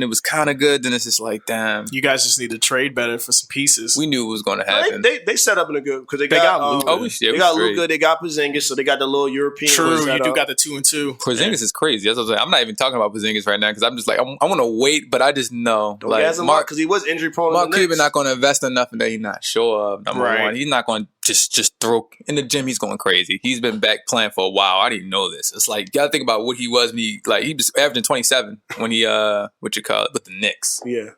It was kind of good. Then it's just like, damn. You guys just need to trade better for some pieces. We knew it was going to happen. They set up in a good because they got Luka. They got Luka. They got Porzingis, so they got the little European. True, you do got the 2-2. Porzingis is crazy. That's what I'm saying. I'm not even talking about Porzingis right now because I'm just like I want to wait, but I just know don't gas him up because he was injury prone. Mark Cuban not going to invest in nothing that he's not sure of. Number one, he's not going to just throw in the gym. He's going crazy. He's been back playing for a while. I didn't know this. It's like you got to think about what he was when he was averaging 27 when he with the Knicks. Yeah.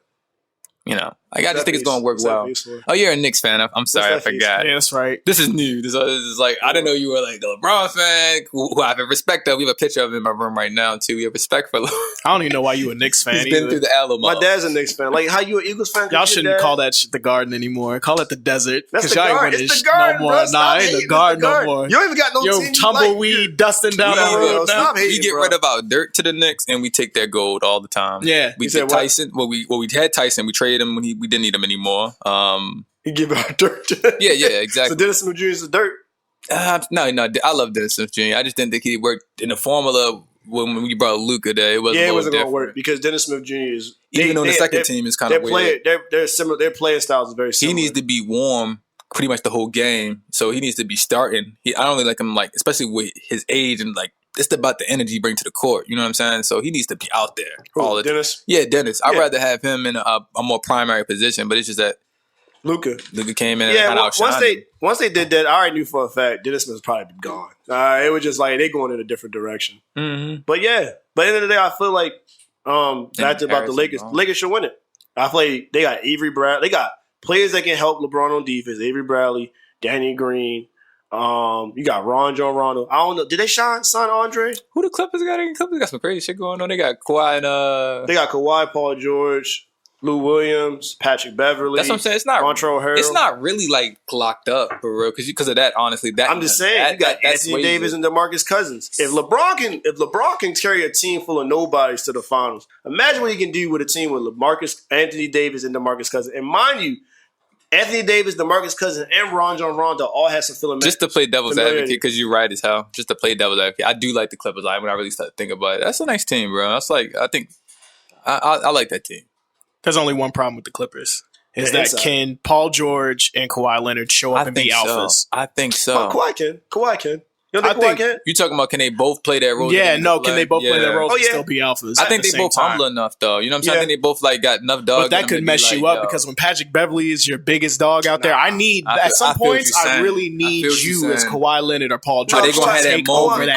You know, I just think it's going to work well. Oh, you're a Knicks fan. I'm sorry, I forgot. Yeah, that's right. This is new. This is like, I didn't know you were like the LeBron fan, who I have respect of. We have a picture of him in my room right now, too. We have respect for LeBron. I don't even know why you a Knicks fan. He's been through the Alamo. My dad's a Knicks fan. Like, how you an Eagles fan? Y'all shouldn't call that shit the Garden anymore. Call it the desert. That's the Garden. It's the Garden, no more. Nah, ain't the Garden no more. You don't even got no team. Tumbleweed dusting down the road. Stop hating, we get rid of our dirt to the Knicks, and we take their gold all the time. Yeah. We did Tyson. Well, we had Tyson. We traded him when we didn't need him anymore. He give our dirt. Yeah, exactly. So Dennis Smith Jr. is the dirt. No, I love Dennis Smith Jr. I just didn't think he worked in the formula when we brought Luka there. It wasn't going to work because Dennis Smith Jr. is even on the second team is kind of weird. They're similar. Their playing styles is very similar. He needs to be warm pretty much the whole game, so he needs to be starting. I don't really like him, like especially with his age and like. It's about the energy you bring to the court. You know what I'm saying? So he needs to be out there all the time. Dennis? Yeah, Dennis. I'd rather have him in a more primary position, but it's just that Luka came in and kind of outshined. Once they did that, I already knew for a fact Dennis was probably gone. It was just like they going in a different direction. Mm-hmm. But yeah, at the end of the day, I feel like back to about the Lakers. The Lakers should win it. I feel like they got Avery Bradley. They got players that can help LeBron on defense. Avery Bradley, Danny Green. You got John Rondo. I don't know. Did they sign Andre? Who the Clippers got? Clippers got some crazy shit going on. They got Kawhi and They got Kawhi, Paul George, Lou Williams, Patrick Beverly. That's what I'm saying. It's not Montrezl Harrell. It's not really like locked up for real because of that. Honestly, I'm just saying you got Anthony Davis and DeMarcus Cousins. If LeBron can carry a team full of nobodies to the finals, imagine what he can do with a team with Anthony Davis and DeMarcus Cousins. And mind you, Anthony Davis, DeMarcus Cousins, and John Rondo all have some filament. Just to play devil's advocate, because you're right as hell. Just to play devil's advocate, I do like the Clippers. When I really start to think about it, that's a nice team, bro. That's like I think I like that team. There's only one problem with the Clippers. Is that can Paul George and Kawhi Leonard show up and be alphas? I think so. Kawhi can. You don't think Kawhi can? You talking about can they both play their roles? Yeah, no. Can they both play their roles and still be alphas? I think they both humble enough, though. You know what I'm saying? I think they both got enough dog. But that could mess you up because when Patrick Beverly is your biggest dog out there, at some points I really need you as Kawhi Leonard or Paul George. They gonna have that moment.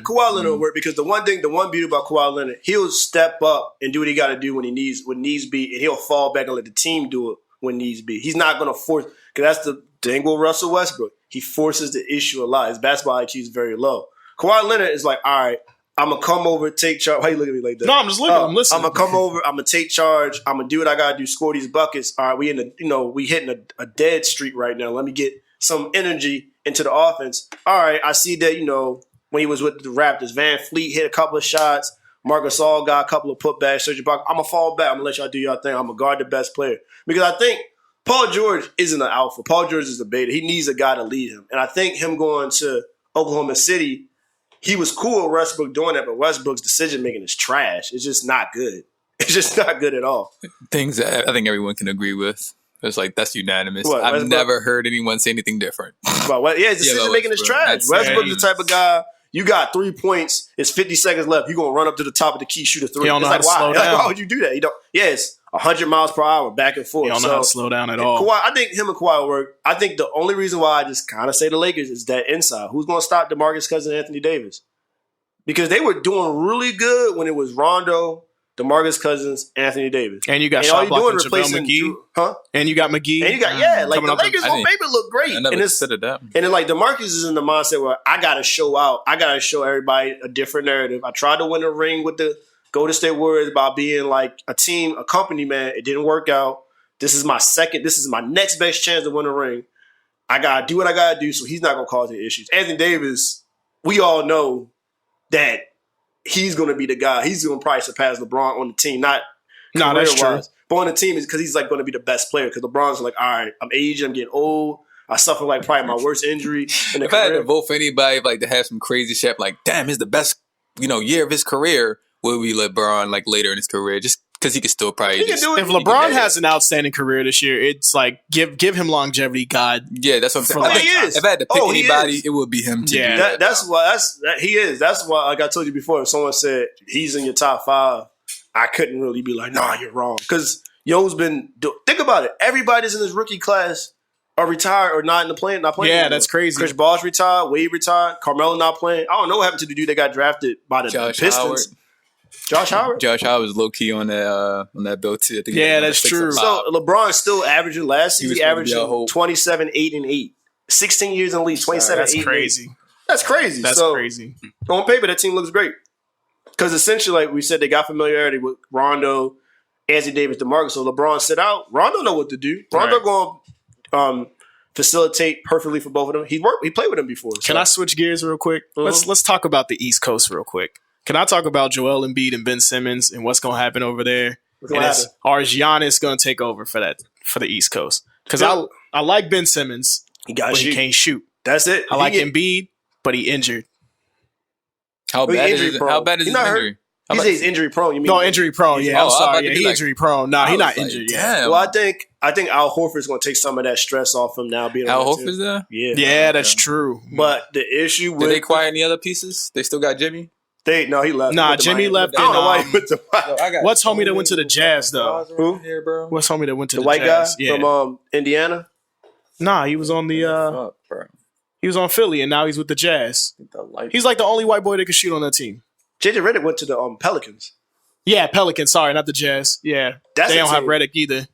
Kawhi Leonard will work because the one beauty about Kawhi Leonard, he'll step up and do what he got to do when needs be, and he'll fall back and let the team do it when needs be. He's not gonna force because that's the thing with Russell Westbrook. He forces the issue a lot. His basketball IQ is very low. Kawhi Leonard is like, all right, I'm going to come over, take charge. Why you looking at me like that? No, I'm just looking. I'm listening. I'm going to come over. I'm going to take charge. I'm going to do what I got to do, score these buckets. All right, we hitting a dead streak right now. Let me get some energy into the offense. All right, I see that, when he was with the Raptors, Van Fleet hit a couple of shots. Marc Gasol got a couple of putbacks. Serge Ibaka, I'm going to fall back. I'm going to let y'all do y'all thing. I'm going to guard the best player. Because I think Paul George isn't an alpha. Paul George is a beta. He needs a guy to lead him. And I think him going to Oklahoma City, he was cool with Westbrook doing that, but Westbrook's decision-making is trash. It's just not good. It's just not good at all. Things that I think everyone can agree with. It's like, that's unanimous. What, I've Westbrook? Never heard anyone say anything different. But his decision-making is trash. Westbrook's the type of guy, you got 3 points, it's 50 seconds left, you're going to run up to the top of the key, shoot a three. He don't know how to slow down. Why would you do that? It's 100 miles per hour, back and forth. He don't know how to slow down at all. Kawhi, I think him and Kawhi will work. I think the only reason why I just kind of say the Lakers is that inside. Who's going to stop DeMarcus Cousins and Anthony Davis? Because they were doing really good when it was Rondo, DeMarcus Cousins, Anthony Davis. And you got shot blocking JaVale McGee. And you got McGee. And you got, the Lakers on paper look great. I never considered that. And then, DeMarcus is in the mindset where I got to show out. I got to show everybody a different narrative. I tried to win a ring with the Golden State Warriors by being like a team, a company, man. It didn't work out. This is my next best chance to win a ring. I got to do what I got to do, so he's not going to cause any issues. Anthony Davis, we all know that he's going to be the guy. He's going to probably surpass LeBron on the team. That's true. But on the team is because he's going to be the best player. Because LeBron's like, all right, I'm aging, I'm getting old. I suffer probably my worst injury in the If I had career. to vote for anybody to have some crazy shit, damn, it's the best year of his career, will be LeBron later in his career, just because he could still probably. He can do it. If LeBron has an outstanding career this year, it's give him longevity, God. Yeah, that's what I'm saying. He is. If I had to pick anybody, it would be him. That's why he is. That's why, like I told you before, if someone said he's in your top 5, I couldn't really be like, nah, you're wrong. Because Yo's been. Think about it. Everybody's in this rookie class are retired or not playing. Yeah, anymore. That's crazy. Chris Bosh retired. Wade retired. Carmelo not playing. I don't know what happened to the dude that got drafted by the Pistons. Howard. Josh Howard? Josh Howard was low key on that bill too. I think that's true. So LeBron's still averaging last season. He averaged 27, 8, and 8. 16 years in the league, 27, that's 8, crazy. 8. That's crazy. That's crazy. On paper, that team looks great. Because essentially, like we said, they got familiarity with Rondo, Anthony Davis, DeMarcus. So LeBron sit out. Rondo know what to do. Rondo going to facilitate perfectly for both of them. He played with them before. So. Can I switch gears real quick? Mm-hmm. Let's talk about the East Coast real quick. Can I talk about Joel Embiid and Ben Simmons and what's going to happen over there? Or is Giannis going to take over for the East Coast? Because I like Ben Simmons, he can't shoot. That's it. I like Embiid, but he injured. How bad is his injury? He says he's injury prone. You mean injury prone? Yeah, I'm sorry. Yeah, he's injury prone. No, he's not injured. Damn. Well, I think Al Horford's going to take some of that stress off him now. Being Al Horford's there. Yeah, that's true. But the issue with did they acquire any other pieces? They still got Jimmy. He left. Nah, Jimmy left. I don't know why he went to. What's homie that went to the Jazz though? Who? What's homie that went to the white Jazz? Guy from Indiana? Nah, he was on the. He was on Philly, and now he's with the Jazz. He's like the only white boy that can shoot on that team. JJ Redick went to the Pelicans. Yeah, Pelicans. Sorry, not the Jazz. Yeah, they don't have Redick either.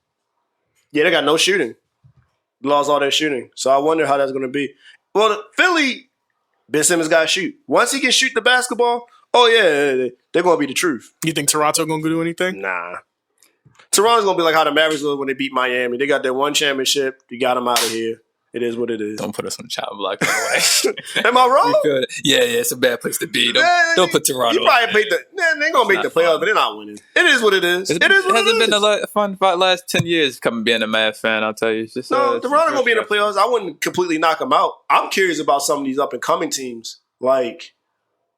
Yeah, they got no shooting. Lost all their shooting, so I wonder how that's going to be. Well, Philly, Ben Simmons got to shoot. Once he can shoot the basketball, they're going to be the truth. You think Toronto going to do anything? Nah. Toronto's going to be like how the Mavericks were when they beat Miami. They got their one championship. You got them out of here. It is what it is. Don't put us on the chop block, by the way. Am I wrong? Yeah, it's a bad place to be. Don't put Toronto. You probably make they're going to make the playoffs, but they're not winning. It is what it is. It hasn't been a fun last 10 years coming being a Mavs fan, I'll tell you. It's just, Toronto going to be in the playoffs. I wouldn't completely knock them out. I'm curious about some of these up-and-coming teams. Like,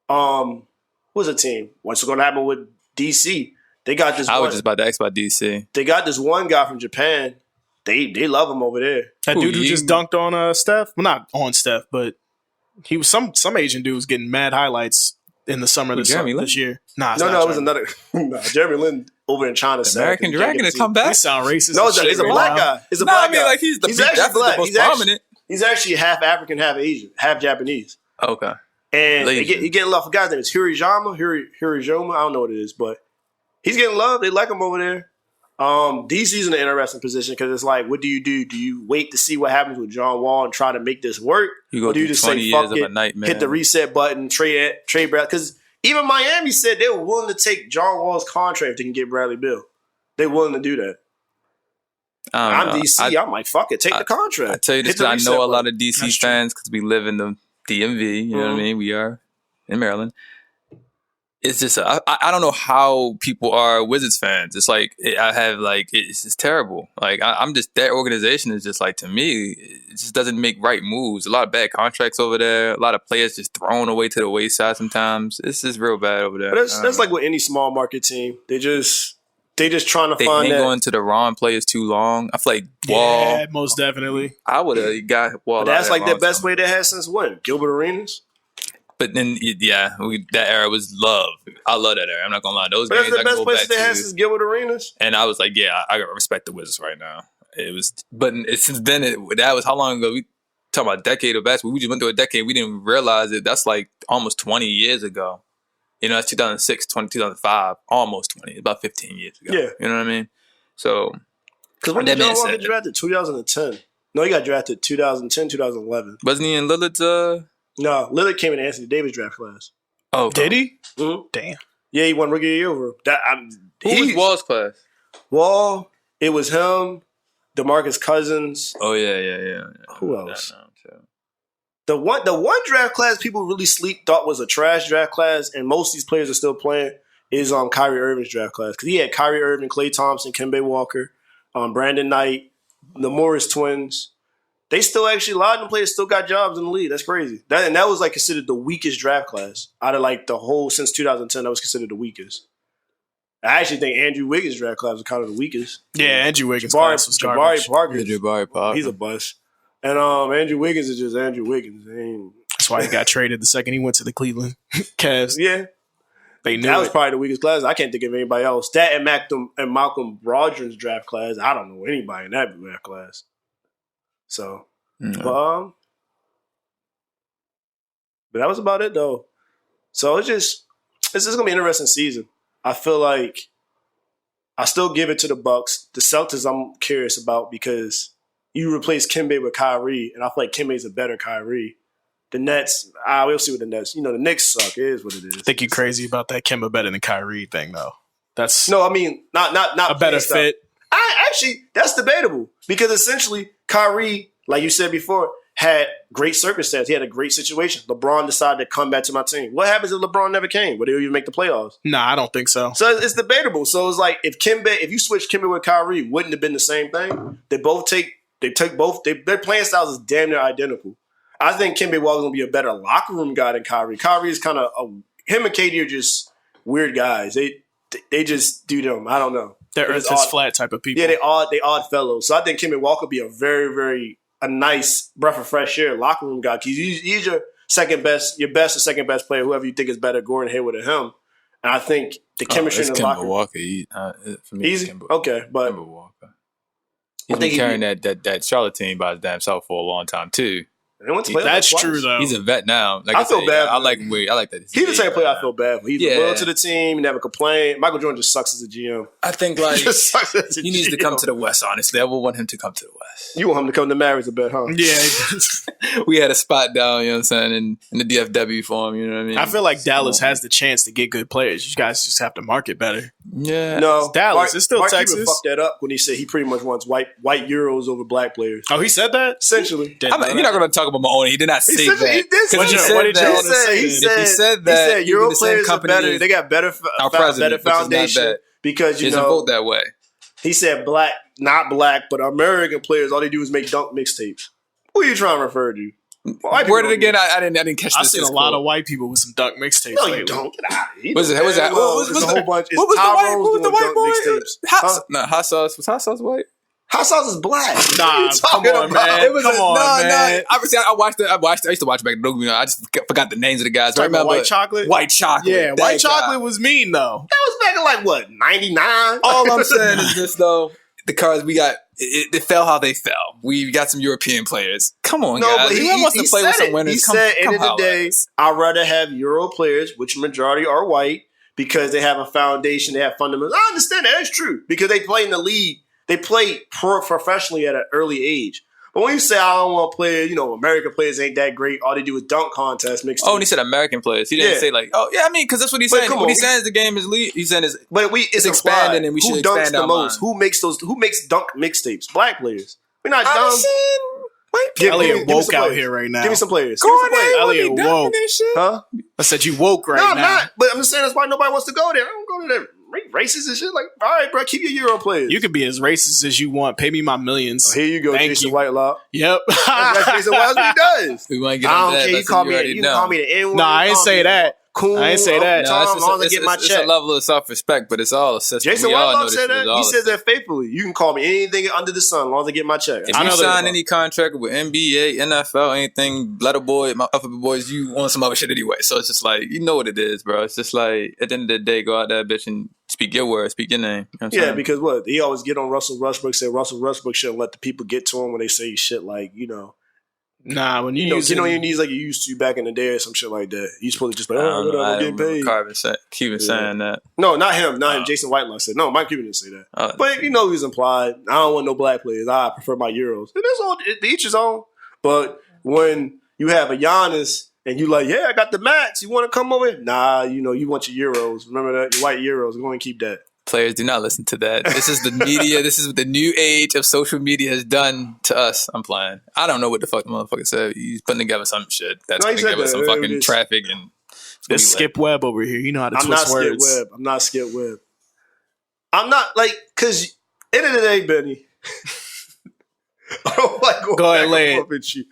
what's a team? What's going to happen with DC? They got this. I was just about to ask about DC. They got this one guy from Japan. They love him over there. That dude who just dunked on Steph? Well, not on Steph, but he was some Asian dude was getting mad highlights in the summer this year. No, it was another. Jeremy Lin over in China. American Dragon to come back. They sound racist. No, it's a black guy. It's a black guy. Like he's actually black. The most prominent. He's actually half African, half Asian, half Japanese. Okay. And he getting love. For guy's name is Hirijoma. I don't know what it is, but he's getting love. They like him over there. DC's in an interesting position because it's like, what do you do? Do you wait to see what happens with John Wall and try to make this work? Or do you just say, fuck it, hit the reset button, trade Bradley? Because even Miami said they were willing to take John Wall's contract if they can get Bradley Beal. They're willing to do that. I'm DC. I'm like, fuck it, take the contract. I tell you this because I know a lot of DC fans because we live in the DMV. You know what I mean? We are in Maryland. It's just I don't know how people are Wizards fans. It's like it's just terrible. Like I'm just that organization is just like, to me, it just doesn't make right moves. A lot of bad contracts over there. A lot of players just thrown away to the wayside sometimes. It's just real bad over there. But that's like with any small market team. They just trying to find that. They going to the wrong players too long. I feel like Wall. Yeah, most definitely. I would have got Wall. But that's like the best way they had since when? Gilbert Arenas? But then, that era was love. I love that era. I'm not gonna lie. Those but games, that's the best places they had since Gilbert Arenas. And I was like, I gotta respect the Wizards right now. It was, but since then, that was how long ago? We talking about a decade of basketball. We just went through a decade. We didn't realize it. That's like almost 20 years ago. You know, that's 2006, 2005, almost 20. About 15 years ago. Yeah, you know what I mean. So, because when did John Wall get drafted? 2010. No, he got drafted 2010, 2011. Wasn't he in Lillard's? No, Lillard came in Anthony Davis draft class. Oh, did he? Mm-hmm. Damn. Yeah, he won Rookie of the Year over. Who was Wall's class? Wall. It was him, DeMarcus Cousins. Oh yeah. Who else? The one draft class people really thought was a trash draft class, and most of these players are still playing, is Kyrie Irving's draft class, because he had Kyrie Irving, Klay Thompson, Kemba Walker, Brandon Knight, the Morris twins. They still actually, a lot of them players still got jobs in the league. That's crazy. That was like considered the weakest draft class out of like the whole since 2010. That was considered the weakest. I actually think Andrew Wiggins' draft class was kind of the weakest. Yeah, Andrew Wiggins' class was Jabari Parker. Jabari Parker. He's a bust. And Andrew Wiggins is just Andrew Wiggins. That's why he got traded the second he went to the Cleveland Cavs. Yeah. They knew that was probably the weakest class. I can't think of anybody else. That and Malcolm Brogdon's draft class. I don't know anybody in that draft class. So, but that was about it though. So it's just gonna be an interesting season. I feel like I still give it to the Bucks. The Celtics I'm curious about because you replace Kemba with Kyrie, and I feel like Kemba's a better Kyrie. The Nets, we'll see what the Nets. The Knicks suck. It is what it is. I think you're crazy about that Kemba better than Kyrie thing though. That's no, I mean not a better fit. That's debatable because essentially Kyrie, like you said before, had great circumstances. He had a great situation. LeBron decided to come back to my team. What happens if LeBron never came? Would they even make the playoffs? Nah, I don't think so. So it's debatable. So it's like if you switch Kemba with Kyrie, wouldn't have been the same thing? Their playing styles is damn near identical. I think Kemba Walker's gonna be a better locker room guy than Kyrie. Kyrie is kind of him and KD are just weird guys. They just do them. I don't know. They're earth is flat type of people. Yeah, they odd fellows. So I think Kemba Walker be a very, very a nice breath of fresh air locker room guy. He's your best or second best player, whoever you think is better, Gordon Hayward or him. And I think the chemistry in the locker room. Walker. For me, easy. Okay, but Kemba Walker. He's been carrying that Charlotte team by his damn self for a long time too. That's true though. He's a vet now. Like I feel bad. I like him. I like that. He's the same player I feel bad for. He's loyal to the team. He never complained. Michael Jordan just sucks as a GM. I think he needs to come to the West. Honestly, I would want him to come to the West. You want him to come to Mary's a bit, huh? Yeah. We had a spot down. You know what I'm saying in the DFW for him. You know what I mean? I feel like Dallas has the chance to get good players. You guys just have to market better. Yeah. No, it's Dallas. It's still Mark Texas. Cuban fucked that up when he said he pretty much wants white Euros over black players. Oh, he said that? Essentially. You're not going to talk about my own. He did not say that. He did say that. He said Euro players are better. They got better foundation because you know vote that way. He said not black, but American players. All they do is make dunk mixtapes. Who are you trying to refer to? Word it again. I didn't catch this. I've seen a lot of white people with some dunk mixtapes. No, you don't. Get out of here. What was that? What was a whole bunch? What was the white boy? No, Hot sauce. Was Hot Sauce white? Hot sauce is black. Nah, come on, man. Man. Obviously, I used to watch back. I just forgot the names of the guys. Talking about White Chocolate? White Chocolate. Yeah, White Chocolate was mean, though. That was back in like, what, 99? All I'm saying is this, though. The cards we got, it fell how they fell. We got some European players. Come on, guys. But he wants to play with some winners. He said, end of the day, I'd rather have Euro players, which majority are white, because they have a foundation, they have fundamentals. I understand that. That's true. Because they play in the league. They play professionally at an early age. But when you say I don't want players, American players ain't that great. All they do is dunk contest mixed. Oh, and he said American players. He didn't say because that's what he's saying. What he's saying is the game is he's saying is, it's expanding, and we should expand the most. Who makes dunk mixtapes? Black players. We're not dumb. Elliot woke out here right now. Give me some players. Elliot woke. Huh? I said you woke right now. No, I'm not. But I'm just saying that's why nobody wants to go there. I don't go to there. Racist and shit. Like, all right, bro, keep your Euro players. You can be as racist as you want. Pay me my millions. Here you go, Thank Jason you. Whitelaw. Yep. That's Jason Whitelaw. What he does. We want to get I on don't that. care. You call me the N-word. No, I ain't say that. Cool. I ain't say that. Tom, as long as I get my check. It's a level of self-respect, but it's all a system. Jason Whitelaw said that. He says that faithfully. You can call me anything under the sun as long as I get my check. If you sign any contract with NBA, NFL, anything, Letter Boy, my Alphabet Boys, you want some other shit anyway. So it's just like, you know what it is, bro. It's just like, at the end of the day, go out there, bitch, and speak your word, speak your name. You know what I'm saying? Because what? He always get on Russell Westbrook, say Russell Westbrook shouldn't let the people get to him when they say shit like, Nah, when you get on your knees like you used to back in the day or some shit like that. You supposed to just I get paid. Cuban saying that. No, not him. Not him. Jason Whitelaw said. No, Mike Cuban didn't say that. But he's implied. I don't want no black players. I prefer my Euros. And that's all. Each his own. But when you have a Giannis and you like, I got the max. You want to come over? Nah, you want your Euros. Remember that? Your white Euros. Go and keep that. Players, do not listen to that. This is the media. This is what the new age of social media has done to us. I'm playing. I don't know what the fuck the motherfucker said. He's putting together some shit that's putting together some fucking traffic and. There's Skip Webb over here. You know how to twist words. I'm not Skip Webb. I'm not because end of the day, Benny. I don't like going Go ahead, back and forth with you.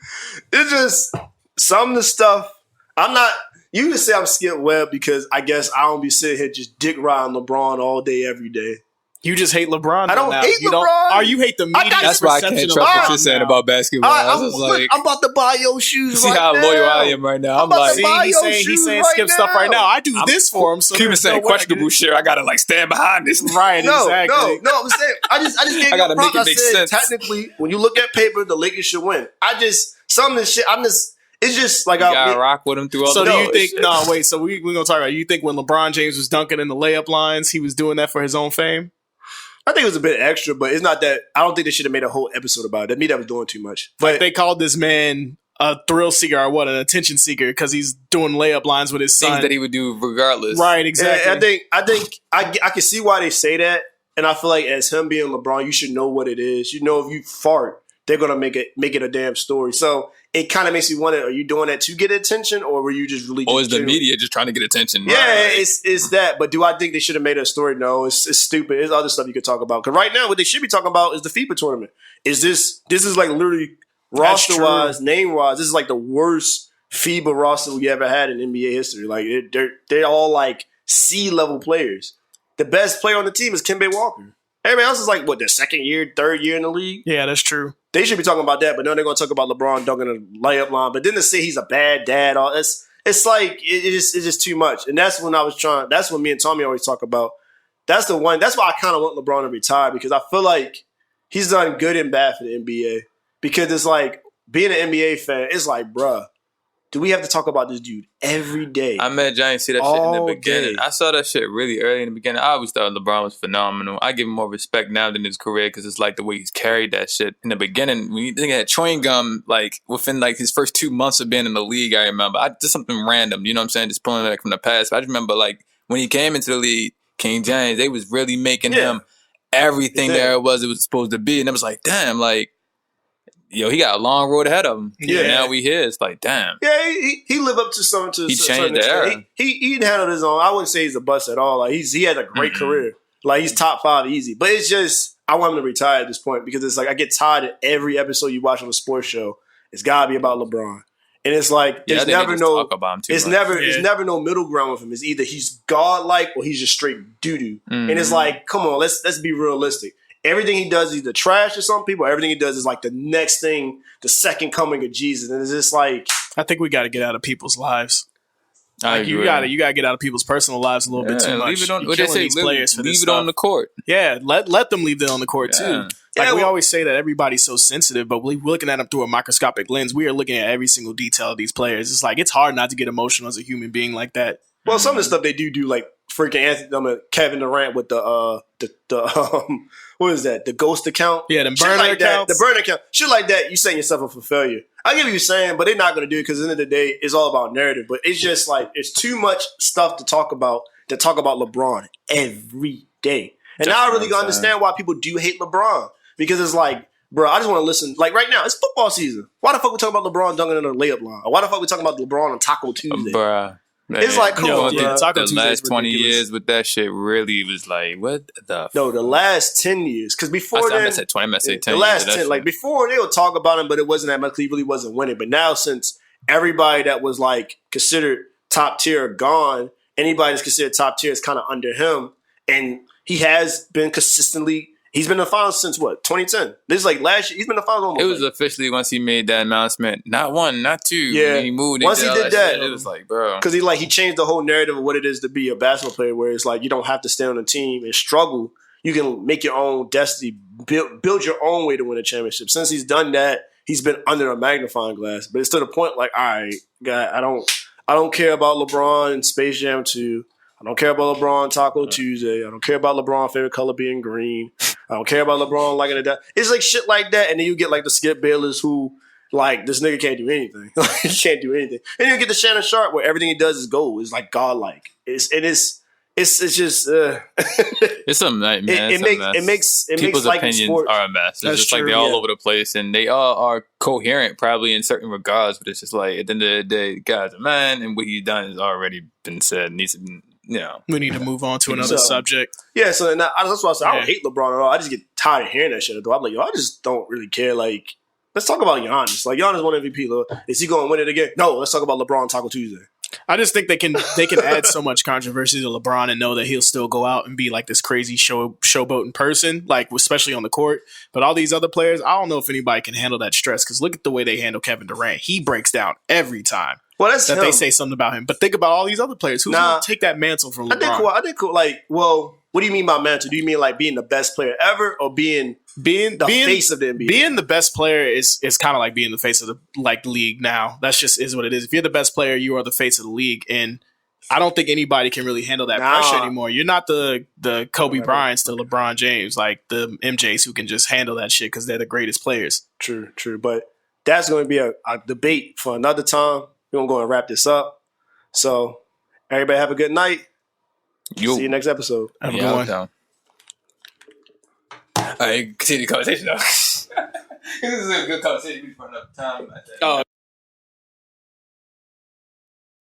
It's just some of the stuff. I'm not. You can say I'm Skip Webb because I guess I don't be sitting here just dick riding LeBron all day, every day. You just hate LeBron. I don't hate LeBron. You hate the media. That's why I can't trust what you're saying about basketball. I'm about to buy your shoes. You see how loyal I am right now. I'm like, he's saying Skip stuff right now. I do this for him. So Cuban saying questionable shit. I gotta stand behind this. Right? Exactly. No. I'm saying I just gave you a prompt. I said technically, when you look at paper, the Lakers should win. Some of this shit. It's just like I gotta rock with him through all. So do you think? No, wait. So we're gonna talk about. You think when LeBron James was dunking in the layup lines, he was doing that for his own fame? I think it was a bit extra, but it's not that. I don't think they should have made a whole episode about it. That was doing too much. But they called this man a thrill seeker or an attention seeker because he's doing layup lines with his son. Things that he would do regardless. Right, exactly. I think I can see why they say that, and I feel like as him being LeBron, you should know what it is. You know, if you fart, they're gonna make it a damn story. So it kind of makes me wonder: are you doing that to get attention, or were you just really? Or is the media just trying to get attention? Yeah, right. It's that. But do I think they should have made a story? No, it's stupid. There's other stuff you could talk about. Because right now, what they should be talking about is the FIBA tournament. This is like literally roster wise, name wise. This is like the worst FIBA roster we ever had in NBA history. Like they're all like C-level players. The best player on the team is Kemba Walker. Everybody else is like their second year, third year in the league. Yeah, that's true. They should be talking about that, but no, they're going to talk about LeBron dunking a layup line. But then to say he's a bad dad, it's like it's just too much. And that's when that's when me and Tommy always talk about. That's the one. That's why I kind of want LeBron to retire because I feel like he's done good and bad for the NBA. Because it's like being an NBA fan, it's like, bruh, do we have to talk about this dude every day? I didn't see that shit in the beginning. I saw that shit really early in the beginning. I always thought LeBron was phenomenal. I give him more respect now than his career because it's like the way he's carried that shit. In the beginning, when you think of chewing gum, like within like his first 2 months of being in the league, I remember. Just something random, you know what I'm saying? Just pulling it from the past. But I just remember like when he came into the league, King James, they was really making him everything it was supposed to be. And it was like, damn, like, he got a long road ahead of him. Yeah. Now we here. It's like, damn. Yeah, he lived up to something. He changed the era. He handled his own. I wouldn't say he's a bust at all. Like he had a great career. Like he's top 5 easy. But it's just I want him to retire at this point because it's like I get tired of every episode you watch on a sports show. It's gotta be about LeBron. And it's like there's never no it's never no middle ground with him. It's either he's godlike or he's just straight doo-doo. And it's like, come on, let's be realistic. Everything he does is either trash to some people. Everything he does is like the next thing, the second coming of Jesus. And it's just like I think we got to get out of people's lives. Like you got to get out of people's personal lives a little bit too much. Leave it on. What they say, leave it on the court. Yeah, let them leave it on the court too. Like we always say that everybody's so sensitive, but we're looking at them through a microscopic lens. We are looking at every single detail of these players. It's like it's hard not to get emotional as a human being like that. Well, some of the stuff they do like freaking Kevin Durant with the what is that? The ghost account? Yeah, the shit burner like that. accounts. The burner account. Shit like that. You setting yourself up for failure. I get what you're saying, but they're not going to do it because at the end of the day, it's all about narrative. But it's just like it's too much stuff to talk about LeBron every day. And now I really understand why people do hate LeBron because it's like, bro, I just want to listen. Like right now, it's football season. Why the fuck we talking about LeBron dunking in a layup line? Or why the fuck we talking about LeBron on Taco Tuesday? Bruh. Man, it's like, come on, bro. The last 20 years with that shit really was like, what the? No, the last 10 years. Because before then, I said 20, I said 10 the last years 10, like before they would talk about him, but it wasn't that much. He really wasn't winning. But now, since everybody that was like considered top tier are gone, anybody that's considered top tier is kind of under him, and he has been consistently. He's been in the finals since what, 2010? This is like last year. He's been in the finals almost. It was officially once he made that announcement. Not one, not two. Yeah. When he moved. Once he did that, it was like, bro. Because he changed the whole narrative of what it is to be a basketball player, where it's like you don't have to stay on a team and struggle. You can make your own destiny, build your own way to win a championship. Since he's done that, he's been under a magnifying glass. But it's to the point like, all right, guy, I don't care about LeBron and Space Jam 2. I don't care about LeBron Taco Tuesday. I don't care about LeBron's favorite color being green. I don't care about LeBron liking it. It's like shit like that. And then you get like the Skip Bayless who, like, this nigga can't do anything. He can't do anything. And then you get the Shannon Sharp where everything he does is gold. It's like godlike. It's just it's a nightmare. It makes people's like opinions sports are a mess. It's That's just true, like they're all over the place, and they all are coherent probably in certain regards. But it's just like at the end of the day, the guy's a man, and what he's done has already been said. Needs to, we need to move on to another subject. Yeah, so that's why I said I don't hate LeBron at all. I just get tired of hearing that shit. I'm like, yo, I just don't really care. Like, let's talk about Giannis. Like, Giannis won MVP. Is he going to win it again? No, let's talk about LeBron Taco Tuesday. I just think they can add so much controversy to LeBron and know that he'll still go out and be like this crazy showboating person, like especially on the court. But all these other players, I don't know if anybody can handle that stress because look at the way they handle Kevin Durant. He breaks down every time. Well, that's that they say something about him. But think about all these other players. Who's going to take that mantle from LeBron? I think cool. Like, well, what do you mean by mantle? Do you mean like being the best player ever or being the face of the NBA? Being the best player is kind of like being the face of the league now. That's just is what it is. If you're the best player, you are the face of the league. And I don't think anybody can really handle that pressure anymore. You're not the Kobe Bryants, the LeBron James, like the MJs who can just handle that shit because they're the greatest players. True. But that's going to be a debate for another time. We're going to go and wrap this up. So, everybody have a good night. See you next episode. Have a good one. All right, continue the conversation, though. This is a good conversation. We run up time.